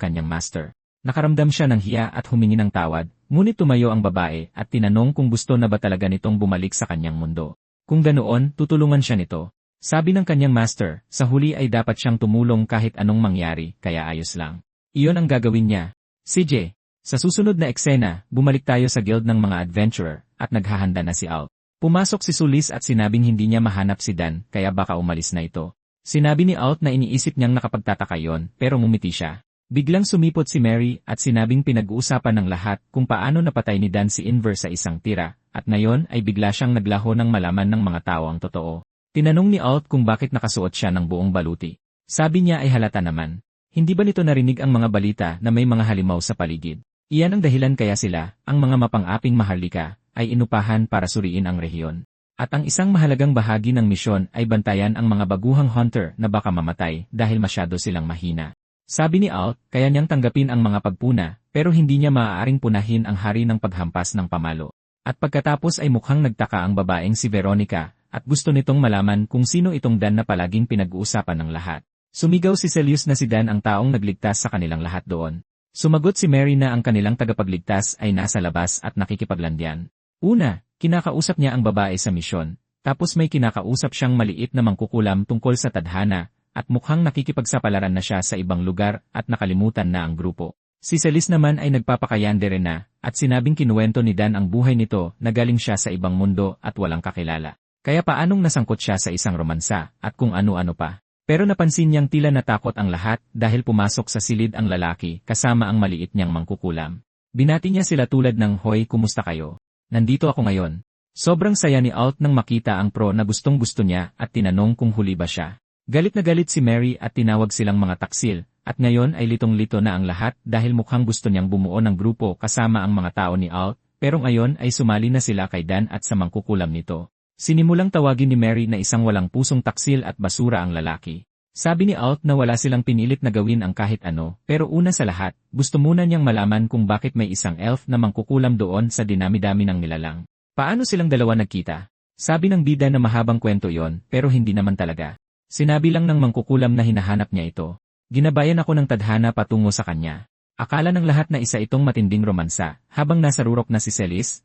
kanyang master. Nakaramdam siya ng hiya at humingi ng tawad, ngunit tumayo ang babae at tinanong kung gusto na ba talaga nitong bumalik sa kanyang mundo. Kung ganoon, tutulungan siya nito. Sabi ng kanyang master, sa huli ay dapat siyang tumulong kahit anong mangyari, kaya ayos lang. Iyon ang gagawin niya. CJ, sa susunod na eksena, bumalik tayo sa guild ng mga adventurer at naghahanda na si Alt. Pumasok si Sulis at sinabing hindi niya mahanap si Dan, kaya baka umalis na ito. Sinabi ni Alt na iniisip niyang nakapagtataka yon, pero ngumiti siya. Biglang sumipot si Mary at sinabing pinag-uusapan ng lahat kung paano napatay ni Dan si Inver sa isang tira, at ngayon ay bigla siyang naglaho ng malaman ng mga tao ang totoo. Tinanong ni Alt kung bakit nakasuot siya ng buong baluti. Sabi niya ay halata naman. Hindi ba nito narinig ang mga balita na may mga halimaw sa paligid? Iyan ang dahilan kaya sila, ang mga mapang-aping maharlika, ay inupahan para suriin ang rehiyon. At ang isang mahalagang bahagi ng misyon ay bantayan ang mga baguhang hunter na baka mamatay dahil masyado silang mahina. Sabi ni Alt, kaya niyang tanggapin ang mga pagpuna, pero hindi niya maaaring punahin ang hari ng paghampas ng pamalo. At pagkatapos ay mukhang nagtaka ang babaeng si Veronica, at gusto nitong malaman kung sino itong Dan na palaging pinag-uusapan ng lahat. Sumigaw si Celius na si Dan ang taong nagligtas sa kanilang lahat doon. Sumagot si Mary na ang kanilang tagapagligtas ay nasa labas at nakikipaglandian. Una, kinakausap niya ang babae sa misyon, tapos may kinakausap siyang maliit na mangkukulam tungkol sa tadhana, at mukhang nakikipagsapalaran na siya sa ibang lugar at nakalimutan na ang grupo. Si Celis naman ay nagpapakayandere na, at sinabing kinuwento ni Dan ang buhay nito na galing siya sa ibang mundo at walang kakilala. Kaya paanong nasangkot siya sa isang romansa, at kung ano-ano pa. Pero napansin niyang tila natakot ang lahat dahil pumasok sa silid ang lalaki kasama ang maliit niyang mangkukulam. Binati niya sila tulad ng, "Hoy, kumusta kayo? Nandito ako ngayon." Sobrang saya ni Alt nang makita ang pro na gustong-gusto niya at tinanong kung huli ba siya. Galit na galit si Mary at tinawag silang mga taksil, at ngayon ay litong-lito na ang lahat dahil mukhang gusto niyang bumuo ng grupo kasama ang mga tao ni Alt, pero ngayon ay sumali na sila kay Dan at sa mangkukulam nito. Sinimulang tawagin ni Mary na isang walang pusong taksil at basura ang lalaki. Sabi ni Alt na wala silang pinilit na gawin ang kahit ano, pero una sa lahat, gusto muna niyang malaman kung bakit may isang elf na mangkukulam doon sa dinami-dami ng nilalang. Paano silang dalawa nagkita? Sabi ng bida na mahabang kwento yon, pero hindi naman talaga. Sinabi lang ng mangkukulam na hinahanap niya ito. Ginabayan ako ng tadhana patungo sa kanya. Akala ng lahat na isa itong matinding romansa, habang nasa rurok na si Celis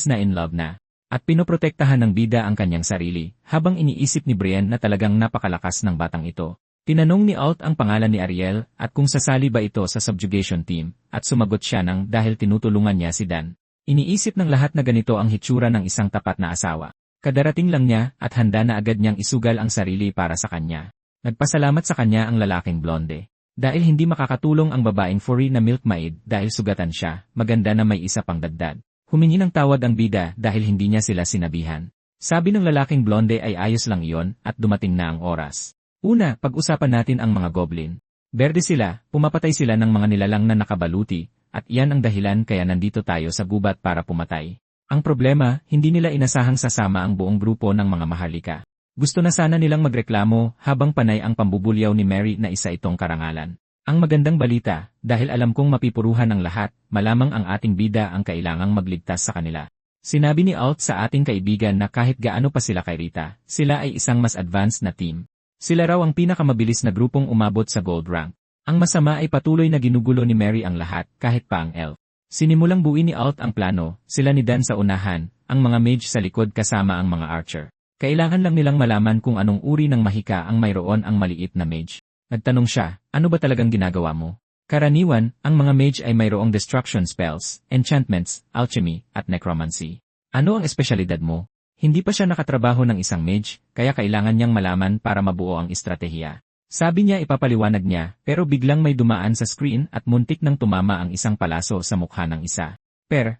na in love na. At pinoprotektahan ng bida ang kanyang sarili, habang iniisip ni Brienne na talagang napakalakas ng batang ito. Tinanong ni Alt ang pangalan ni Ariel at kung sasali ba ito sa subjugation team, at sumagot siya ng dahil tinutulungan niya si Dan. Iniisip ng lahat na ganito ang hitsura ng isang tapat na asawa. Kadarating lang niya at handa na agad niyang isugal ang sarili para sa kanya. Nagpasalamat sa kanya ang lalaking blonde. Dahil hindi makakatulong ang babaeng furry na milkmaid dahil sugatan siya, maganda na may isa pang dagdag. Humingi ng tawad ang bida dahil hindi niya sila sinabihan. Sabi ng lalaking blonde ay ayos lang iyon at dumating na ang oras. Una, pag-usapan natin ang mga goblin. Berde sila, pumapatay sila ng mga nilalang na nakabaluti, at iyan ang dahilan kaya nandito tayo sa gubat para pumatay. Ang problema, hindi nila inasahang sasama ang buong grupo ng mga maharlika. Gusto na sana nilang magreklamo habang panay ang pambubulyaw ni Mary na isa itong karangalan. Ang magandang balita, dahil alam kong mapipuruhan ang lahat, malamang ang ating bida ang kailangang magligtas sa kanila. Sinabi ni Alt sa ating kaibigan na kahit gaano pa sila kay Rita, sila ay isang mas advanced na team. Sila raw ang pinakamabilis na grupong umabot sa gold rank. Ang masama ay patuloy na ginugulo ni Mary ang lahat kahit pa ang elf. Sinimulang buuin ni Alt ang plano, sila ni Dan sa unahan, ang mga mage sa likod kasama ang mga archer. Kailangan lang nilang malaman kung anong uri ng mahika ang mayroon ang maliit na mage. Nagtanong siya, ano ba talagang ginagawa mo? Karaniwan, ang mga mage ay mayroong destruction spells, enchantments, alchemy, at necromancy. Ano ang espesyalidad mo? Hindi pa siya nakatrabaho ng isang mage, kaya kailangan niyang malaman para mabuo ang estratehiya. Sabi niya ipapaliwanag niya, pero biglang may dumaan sa screen at muntik nang tumama ang isang palaso sa mukha ng isa.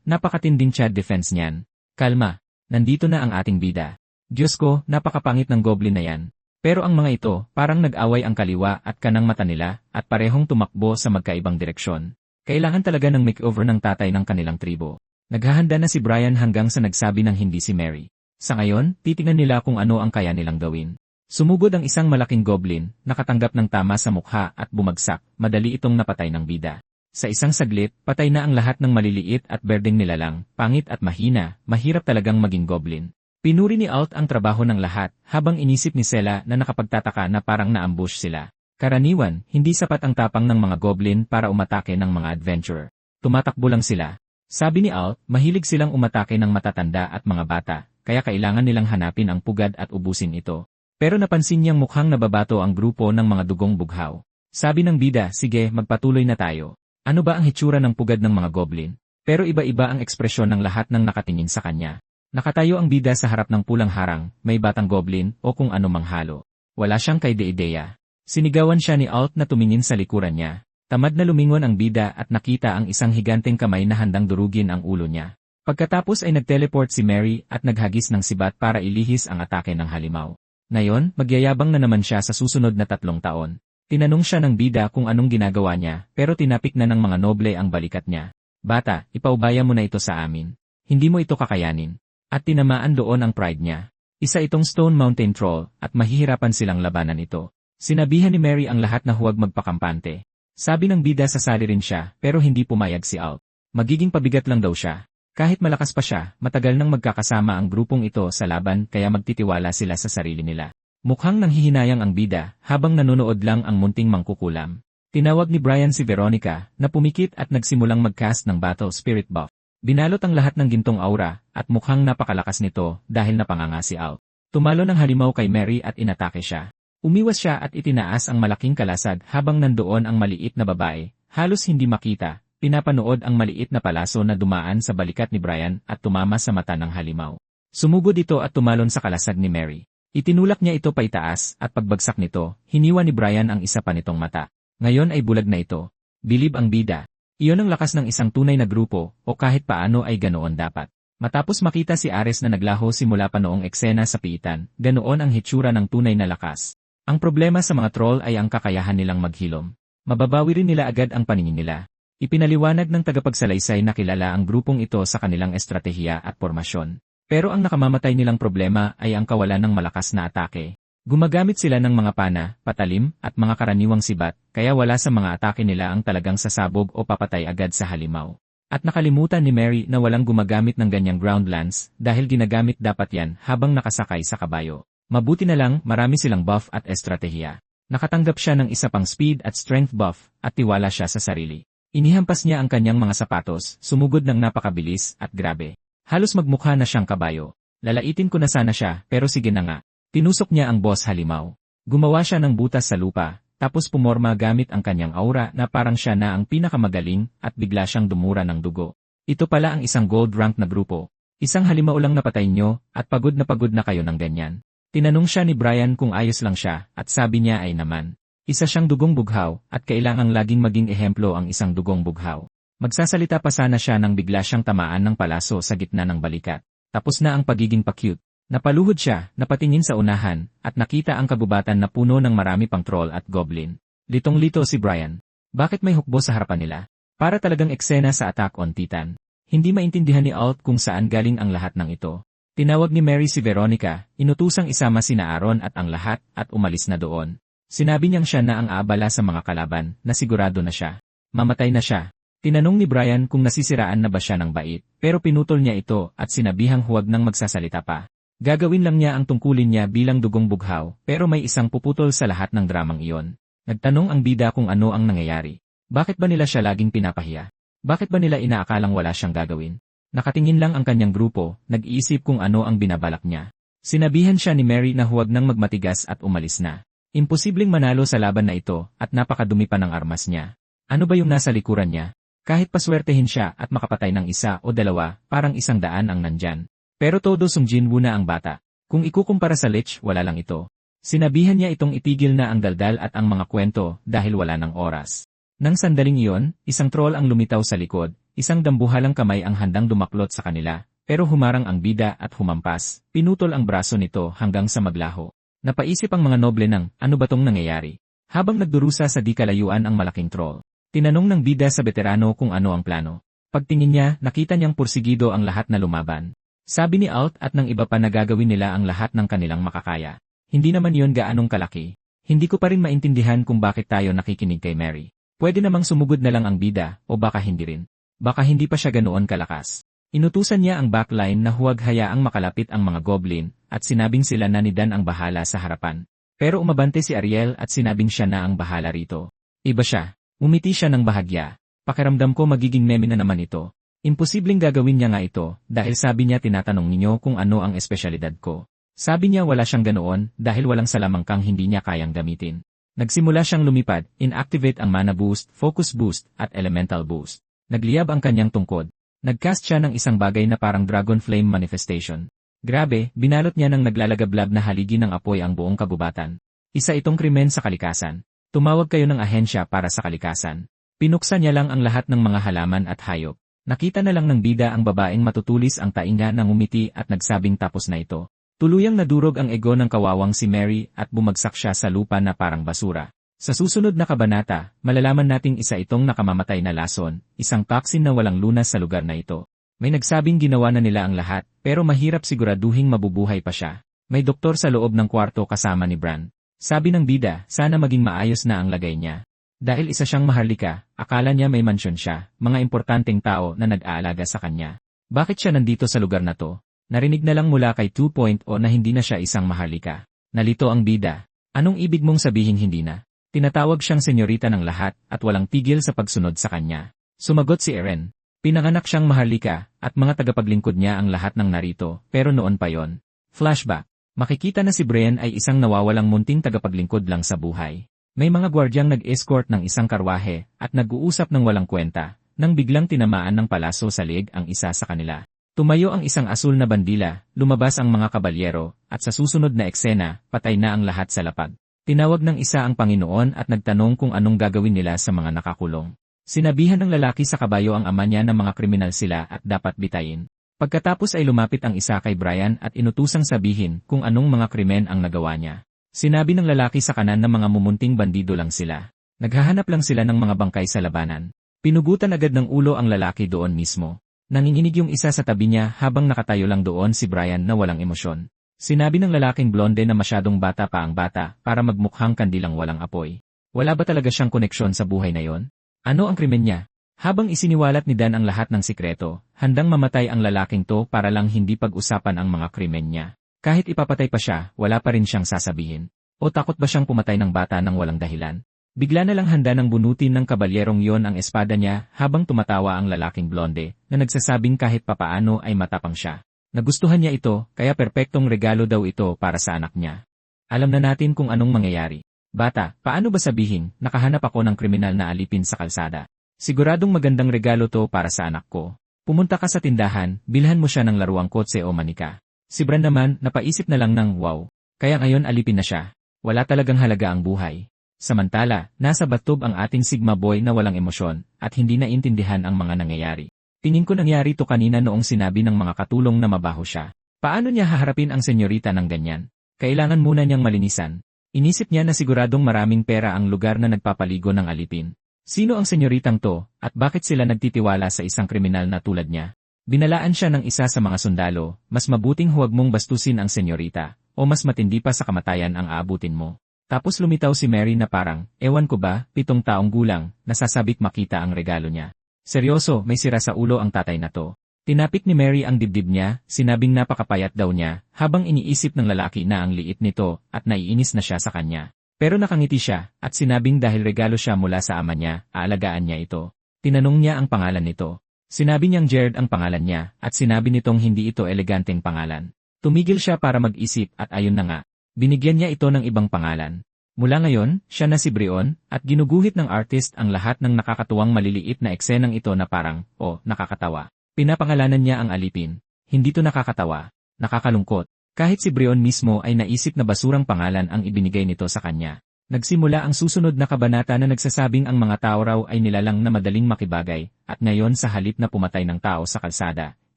Napakatinding Chad defense niyan. Kalma, nandito na ang ating bida. Diyos ko, napakapangit ng goblin na yan. Pero ang mga ito, parang nag-away ang kaliwa at kanang mata nila, at parehong tumakbo sa magkaibang direksyon. Kailangan talaga ng makeover ng tatay ng kanilang tribo. Naghahanda na si Brian hanggang sa nagsabi ng hindi si Mary. Sa ngayon, titingnan nila kung ano ang kaya nilang gawin. Sumugod ang isang malaking goblin, nakatanggap ng tama sa mukha at bumagsak, madali itong napatay ng bida. Sa isang saglit, patay na ang lahat ng maliliit at berdeng nilalang, pangit at mahina, mahirap talagang maging goblin. Pinuri ni Alt ang trabaho ng lahat, habang inisip ni Sela na nakapagtataka na parang na-ambush sila. Karaniwan, hindi sapat ang tapang ng mga goblin para umatake ng mga adventurer. Tumatakbo lang sila. Sabi ni Alt, mahilig silang umatake ng matatanda at mga bata, kaya kailangan nilang hanapin ang pugad at ubusin ito. Pero napansin niyang mukhang nababato ang grupo ng mga dugong bughaw. Sabi ng bida, sige, magpatuloy na tayo. Ano ba ang hitsura ng pugad ng mga goblin? Pero iba-iba ang ekspresyon ng lahat ng nakatingin sa kanya. Nakatayo ang bida sa harap ng pulang harang, may batang goblin o kung ano mang halo. Wala siyang kaide-ideya. Sinigawan siya ni Alt na tumingin sa likuran niya. Tamad na lumingon ang bida at nakita ang isang higanteng kamay na handang durugin ang ulo niya. Pagkatapos ay nagteleport si Mary at naghagis ng sibat para ilihis ang atake ng halimaw. Ngayon, magyayabang na naman siya sa susunod na 3 taon. Tinanong siya ng bida kung anong ginagawa niya, pero tinapik na ng mga noble ang balikat niya. Bata, ipaubaya mo na ito sa amin. Hindi mo ito kakayanin. At tinamaan doon ang pride niya. Isa itong Stone Mountain Troll at mahihirapan silang labanan ito. Sinabihan ni Mary ang lahat na huwag magpakampante. Sabi ng bida sasali rin siya, pero hindi pumayag si Alt. Magiging pabigat lang daw siya. Kahit malakas pa siya, matagal nang magkakasama ang grupong ito sa laban kaya magtitiwala sila sa sarili nila. Mukhang nanghihinayang ang bida habang nanonood lang ang munting mangkukulam. Tinawag ni Brian si Veronica na pumikit at nagsimulang mag-cast ng Battle Spirit buff. Binalot ang lahat ng gintong aura at mukhang napakalakas nito dahil napanganga si Alt. Tumalo ng halimaw kay Mary at inatake siya. Umiwas siya at itinaas ang malaking kalasag habang nandoon ang maliit na babae, halos hindi makita. Pinapanood ang maliit na palaso na dumaan sa balikat ni Brian at tumama sa mata ng halimaw. Sumugod ito at tumalon sa kalasag ni Mary. Itinulak niya ito paitaas at pagbagsak nito, hiniwa ni Brian ang isa pa nitong mata. Ngayon ay bulag na ito. Bilib ang bida. Iyon ang lakas ng isang tunay na grupo o kahit paano ay ganoon dapat. Matapos makita si Ares na naglaho simula pa noong eksena sa piitan, ganoon ang hitsura ng tunay na lakas. Ang problema sa mga troll ay ang kakayahan nilang maghilom. Mababawi rin nila agad ang paningin nila. Ipinaliwanag ng tagapagsalaysay na kilala ang grupong ito sa kanilang estratehiya at pormasyon. Pero ang nakamamatay nilang problema ay ang kawalan ng malakas na atake. Gumagamit sila ng mga pana, patalim, at mga karaniwang sibat, kaya wala sa mga atake nila ang talagang sasabog o papatay agad sa halimaw. At nakalimutan ni Mary na walang gumagamit ng ganyang ground lance dahil ginagamit dapat yan habang nakasakay sa kabayo. Mabuti na lang marami silang buff at estratehiya. Nakatanggap siya ng isa pang speed at strength buff at tiwala siya sa sarili. Inihampas niya ang kanyang mga sapatos, sumugod ng napakabilis, at grabe. Halos magmukha na siyang kabayo. Lalaitin ko na sana siya, pero sige na nga. Tinusok niya ang boss halimaw. Gumawa siya ng butas sa lupa, tapos pumorma gamit ang kanyang aura na parang siya na ang pinakamagaling at bigla siyang dumura ng dugo. Ito pala ang isang gold rank na grupo. Isang halimaw lang napatay nyo, at pagod na kayo ng ganyan. Tinanong siya ni Brian kung ayos lang siya, at sabi niya ay naman. Isa siyang dugong bughaw, at kailangang laging maging ehemplo ang isang dugong bughaw. Magsasalita pa sana siya nang bigla siyang tamaan ng palaso sa gitna ng balikat. Tapos na ang pagiging pa-cute. Napaluhod siya, napatingin sa unahan, at nakita ang kabubatan na puno ng marami pang troll at goblin. Litong-lito si Brian. Bakit may hukbo sa harapan nila? Para talagang eksena sa Attack on Titan. Hindi maintindihan ni Alt kung saan galing ang lahat ng ito. Tinawag ni Mary si Veronica, inutusang isama sina Aaron at ang lahat, at umalis na doon. Sinabi niyang siya na ang aabala sa mga kalaban, na sigurado na siya. Mamatay na siya. Tinanong ni Brian kung nasisiraan na ba siya ng bait, pero pinutol niya ito at sinabihang huwag nang magsasalita pa. Gagawin lang niya ang tungkulin niya bilang dugong bughaw, pero may isang puputol sa lahat ng dramang iyon. Nagtanong ang bida kung ano ang nangyayari. Bakit ba nila siya laging pinapahiya? Bakit ba nila inaakalang wala siyang gagawin? Nakatingin lang ang kanyang grupo, nag-iisip kung ano ang binabalak niya. Sinabihan siya ni Mary na huwag nang magmatigas at umalis na. Imposibleng manalo sa laban na ito at napakadumi pa ng armas niya. Ano ba yung nasa likuran niya? Kahit paswertehin siya at makapatay ng isa o dalawa, parang 100 ang nandyan. Pero todo sungjinwoo na ang bata. Kung ikukumpara sa Lich, wala lang ito. Sinabihan niya itong itigil na ang daldal at ang mga kwento dahil wala ng oras. Nang sandaling iyon, isang troll ang lumitaw sa likod, isang dambuhalang kamay ang handang dumaklot sa kanila, pero humarang ang bida at humampas, pinutol ang braso nito hanggang sa maglaho. Napaisip ang mga noble ng, ano ba tong nangyayari? Habang nagdurusa sa di kalayuan ang malaking troll. Tinanong ng bida sa veterano kung ano ang plano. Pagtingin niya, nakita niyang pursigido ang lahat na lumaban. Sabi ni Alt at ng iba pa na gagawin nila ang lahat ng kanilang makakaya. Hindi naman yon gaanong kalaki. Hindi ko pa rin maintindihan kung bakit tayo nakikinig kay Mary. Pwede namang sumugod na lang ang bida, o baka hindi rin. Baka hindi pa siya ganoon kalakas. Inutusan niya ang backline na huwag hayaang makalapit ang mga goblin, at sinabing sila na ni Dan ang bahala sa harapan. Pero umabante si Ariel at sinabing siya na ang bahala rito. Iba siya. Umiti siya ng bahagya. Pakiramdam ko magiging meme na naman ito. Imposibleng gagawin niya nga ito, dahil sabi niya tinatanong ninyo kung ano ang espesyalidad ko. Sabi niya wala siyang ganoon, dahil walang salamangkang hindi niya kayang gamitin. Nagsimula siyang lumipad, inactivate ang mana boost, focus boost, at elemental boost. Nagliyab ang kanyang tungkod. Nagcast siya ng isang bagay na parang dragon flame manifestation. Grabe, binalot niya ng naglalagablab na haligi ng apoy ang buong kagubatan. Isa itong krimen sa kalikasan. Tumawag kayo ng ahensya para sa kalikasan. Pinuksan niya lang ang lahat ng mga halaman at hayop. Nakita na lang ng bida ang babaeng matutulis ang tainga ng umiti at nagsabing tapos na ito. Tuluyang nadurog ang ego ng kawawang si Mary at bumagsak siya sa lupa na parang basura. Sa susunod na kabanata, malalaman nating isa itong nakamamatay na lason, isang toxin na walang lunas sa lugar na ito. May nagsabing ginawa na nila ang lahat, pero mahirap siguraduhing mabubuhay pa siya. May doktor sa loob ng kwarto kasama ni Bran. Sabi ng bida, sana maging maayos na ang lagay niya. Dahil isa siyang maharlika, akala niya may mansyon siya, mga importanteng tao na nag-aalaga sa kanya. Bakit siya nandito sa lugar na to? Narinig na lang mula kay 2.0 na hindi na siya isang maharlika. Nalito ang bida. Anong ibig mong sabihin hindi na? Tinatawag siyang senyorita ng lahat at walang tigil sa pagsunod sa kanya. Sumagot si Eren. Pinanganak siyang maharlika at mga tagapaglingkod niya ang lahat ng narito, pero noon pa yon. Flashback. Makikita na si Brian ay isang nawawalang munting tagapaglingkod lang sa buhay. May mga gwardyang nag-escort ng isang karwahe at nag-uusap ng walang kwenta, nang biglang tinamaan ng palaso sa leeg ang isa sa kanila. Tumayo ang isang asul na bandila, lumabas ang mga kabalyero, at sa susunod na eksena, patay na ang lahat sa lapag. Tinawag ng isa ang Panginoon at nagtanong kung anong gagawin nila sa mga nakakulong. Sinabihan ng lalaki sa kabayo ang ama niya na mga kriminal sila at dapat bitayin. Pagkatapos ay lumapit ang isa kay Brian at inutusang sabihin kung anong mga krimen ang nagawa niya. Sinabi ng lalaki sa kanan na mga mumunting bandido lang sila. Naghahanap lang sila ng mga bangkay sa labanan. Pinugutan agad ng ulo ang lalaki doon mismo. Nanginginig yung isa sa tabi niya habang nakatayo lang doon si Brian na walang emosyon. Sinabi ng lalaking blonde na masyadong bata pa ang bata para magmukhang kandilang walang apoy. Wala ba talaga siyang koneksyon sa buhay na yon? Ano ang krimen niya? Habang isiniwalat ni Dan ang lahat ng sikreto, handang mamatay ang lalaking to para lang hindi pag-usapan ang mga krimen niya. Kahit ipapatay pa siya, wala pa rin siyang sasabihin. O takot ba siyang pumatay ng bata ng walang dahilan? Bigla na lang handa ng bunutin ng kabalyerong yon ang espada niya habang tumatawa ang lalaking blonde na nagsasabing kahit papaano ay matapang siya. Nagustuhan niya ito kaya perpektong regalo daw ito para sa anak niya. Alam na natin kung anong mangyayari. Bata, paano ba sabihin, nakahanap ako ng kriminal na alipin sa kalsada? Siguradong magandang regalo to para sa anak ko. Pumunta ka sa tindahan, bilhan mo siya ng laruang kotse o manika. Si Bran naman, napaisip na lang ng wow. Kaya ngayon alipin na siya. Wala talagang halaga ang buhay. Samantala, nasa bathtub ang ating Sigma boy na walang emosyon at hindi naintindihan ang mga nangyayari. Tingin ko nangyari to kanina noong sinabi ng mga katulong na mabaho siya. Paano niya haharapin ang senyorita ng ganyan? Kailangan muna niyang malinisan. Inisip niya na siguradong maraming pera ang lugar na nagpapaligo ng alipin. Sino ang senyoritang to at bakit sila nagtitiwala sa isang kriminal na tulad niya? Binalaan siya ng isa sa mga sundalo, mas mabuting huwag mong bastusin ang senyorita o mas matindi pa sa kamatayan ang aabutin mo. Tapos lumitaw si Mary na parang, ewan ko ba, 7 taong gulang, nasasabik makita ang regalo niya. Seryoso, may sira sa ulo ang tatay na to. Tinapik ni Mary ang dibdib niya, sinabing napakapayat daw niya, habang iniisip ng lalaki na ang liit nito at naiinis na siya sa kanya. Pero nakangiti siya, at sinabing dahil regalo siya mula sa ama niya, aalagaan niya ito. Tinanong niya ang pangalan nito. Sinabi niyang Jared ang pangalan niya, at sinabi nitong hindi ito eleganteng pangalan. Tumigil siya para mag-isip at ayun na nga. Binigyan niya ito ng ibang pangalan. Mula ngayon, siya na si Brion, at ginuguhit ng artist ang lahat ng nakakatuwang maliliit na eksenang ito na parang, nakakatawa. Pinapangalanan niya ang alipin. Hindi to nakakatawa. Nakakalungkot. Kahit si Brion mismo ay naisip na basurang pangalan ang ibinigay nito sa kanya. Nagsimula ang susunod na kabanata na nagsasabing ang mga tao raw ay nilalang na madaling makibagay, at ngayon sa halip na pumatay ng tao sa kalsada,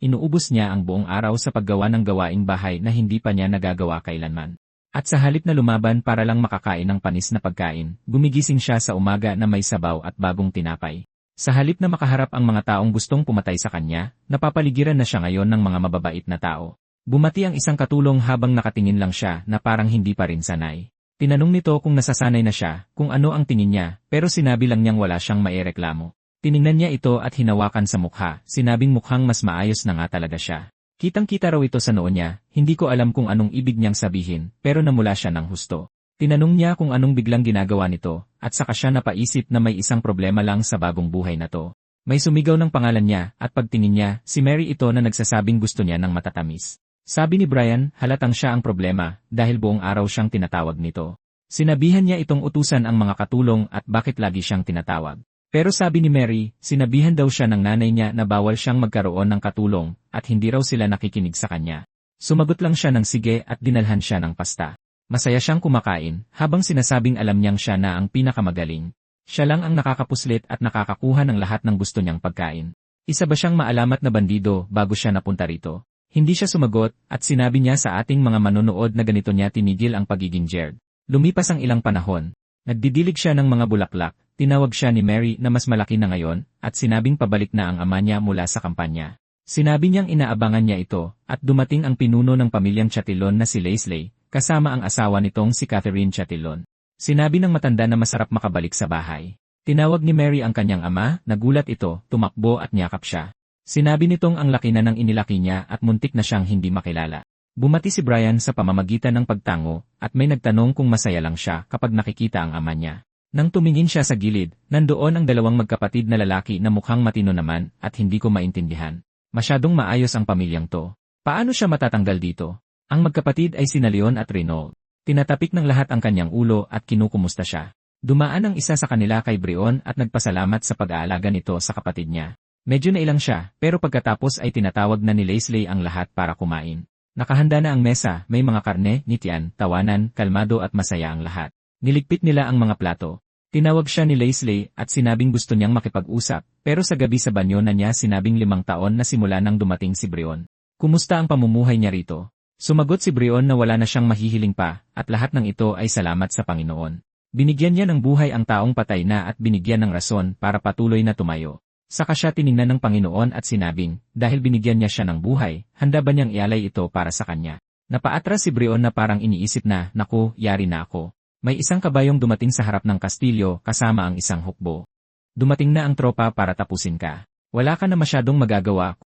inuubos niya ang buong araw sa paggawa ng gawaing bahay na hindi pa niya nagagawa kailanman. At sa halip na lumaban para lang makakain ng panis na pagkain, gumigising siya sa umaga na may sabaw at bagong tinapay. Sa halip na makaharap ang mga taong gustong pumatay sa kanya, napapaligiran na siya ngayon ng mga mababait na tao. Bumati ang isang katulong habang nakatingin lang siya na parang hindi pa rin sanay. Tinanong nito kung nasasanay na siya, kung ano ang tingin niya, pero sinabi lang niyang wala siyang maireklamo. Tiningnan niya ito at hinawakan sa mukha, sinabing mukhang mas maayos na nga talaga siya. Kitang-kita raw ito sa noo niya, hindi ko alam kung anong ibig niyang sabihin, pero namula siya ng husto. Tinanong niya kung anong biglang ginagawa nito, at saka siya napaisip na may isang problema lang sa bagong buhay na to. May sumigaw ng pangalan niya, at pagtingin niya, si Mary ito na nagsasabing gusto niya ng matatamis. Sabi ni Brian, halatang siya ang problema, dahil buong araw siyang tinatawag nito. Sinabihan niya itong utusan ang mga katulong at bakit lagi siyang tinatawag. Pero sabi ni Mary, sinabihan daw siya ng nanay niya na bawal siyang magkaroon ng katulong at hindi raw sila nakikinig sa kanya. Sumagot lang siya ng sige at dinalhan siya ng pasta. Masaya siyang kumakain habang sinasabing alam niyang siya na ang pinakamagaling. Siya lang ang nakakapuslit at nakakakuha ng lahat ng gusto niyang pagkain. Isa ba siyang maalamat na bandido bago siya napunta rito? Hindi siya sumagot at sinabi niya sa ating mga manonood na ganito niya tinigil ang pagiging Jared. Lumipas ang ilang panahon. Nagdidilig siya ng mga bulaklak. Tinawag siya ni Mary na mas malaki na ngayon at sinabing pabalik na ang ama niya mula sa kampanya. Sinabi niyang inaabangan niya ito at dumating ang pinuno ng pamilyang Chatillon na si Leslie, kasama ang asawa nitong si Catherine Chatillon. Sinabi ng matanda na masarap makabalik sa bahay. Tinawag ni Mary ang kanyang ama, nagulat ito, tumakbo at niyakap siya. Sinabi nitong ang laki na ng inilaki niya at muntik na siyang hindi makilala. Bumati si Brian sa pamamagitan ng pagtango at may nagtanong kung masaya lang siya kapag nakikita ang ama niya. Nang tumingin siya sa gilid, nandoon ang dalawang magkapatid na lalaki na mukhang matino naman at hindi ko maintindihan. Masyadong maayos ang pamilyang to. Paano siya matatanggal dito? Ang magkapatid ay sina Leon at Reynold. Tinatapik ng lahat ang kanyang ulo at kinukumusta siya. Dumaan ang isa sa kanila kay Brion at nagpasalamat sa pag-aalaga nito sa kapatid niya. Medyo nailang siya, pero pagkatapos ay tinatawag na ni Leslie ang lahat para kumain. Nakahanda na ang mesa, may mga karne, ngitian, tawanan, kalmado at masaya ang lahat. Niligpit nila ang mga plato. Tinawag siya ni Leslie at sinabing gusto niyang makipag-usap, pero sa gabi sa banyo na niya sinabing 5 taon na simula nang dumating si Brion. Kumusta ang pamumuhay niya rito? Sumagot si Brion na wala na siyang mahihiling pa, at lahat ng ito ay salamat sa Panginoon. Binigyan niya ng buhay ang taong patay na at binigyan ng rason para patuloy na tumayo. Saka siya tiningnan ng Panginoon at sinabing, dahil binigyan niya siya ng buhay, handa ba niyang ialay ito para sa kanya? Napaatras si Brion na parang iniisip na, naku, yari na ako. May isang kabayong dumating sa harap ng kastilyo kasama ang isang hukbo. Dumating na ang tropa para tapusin ka. Wala ka na masyadong magagawa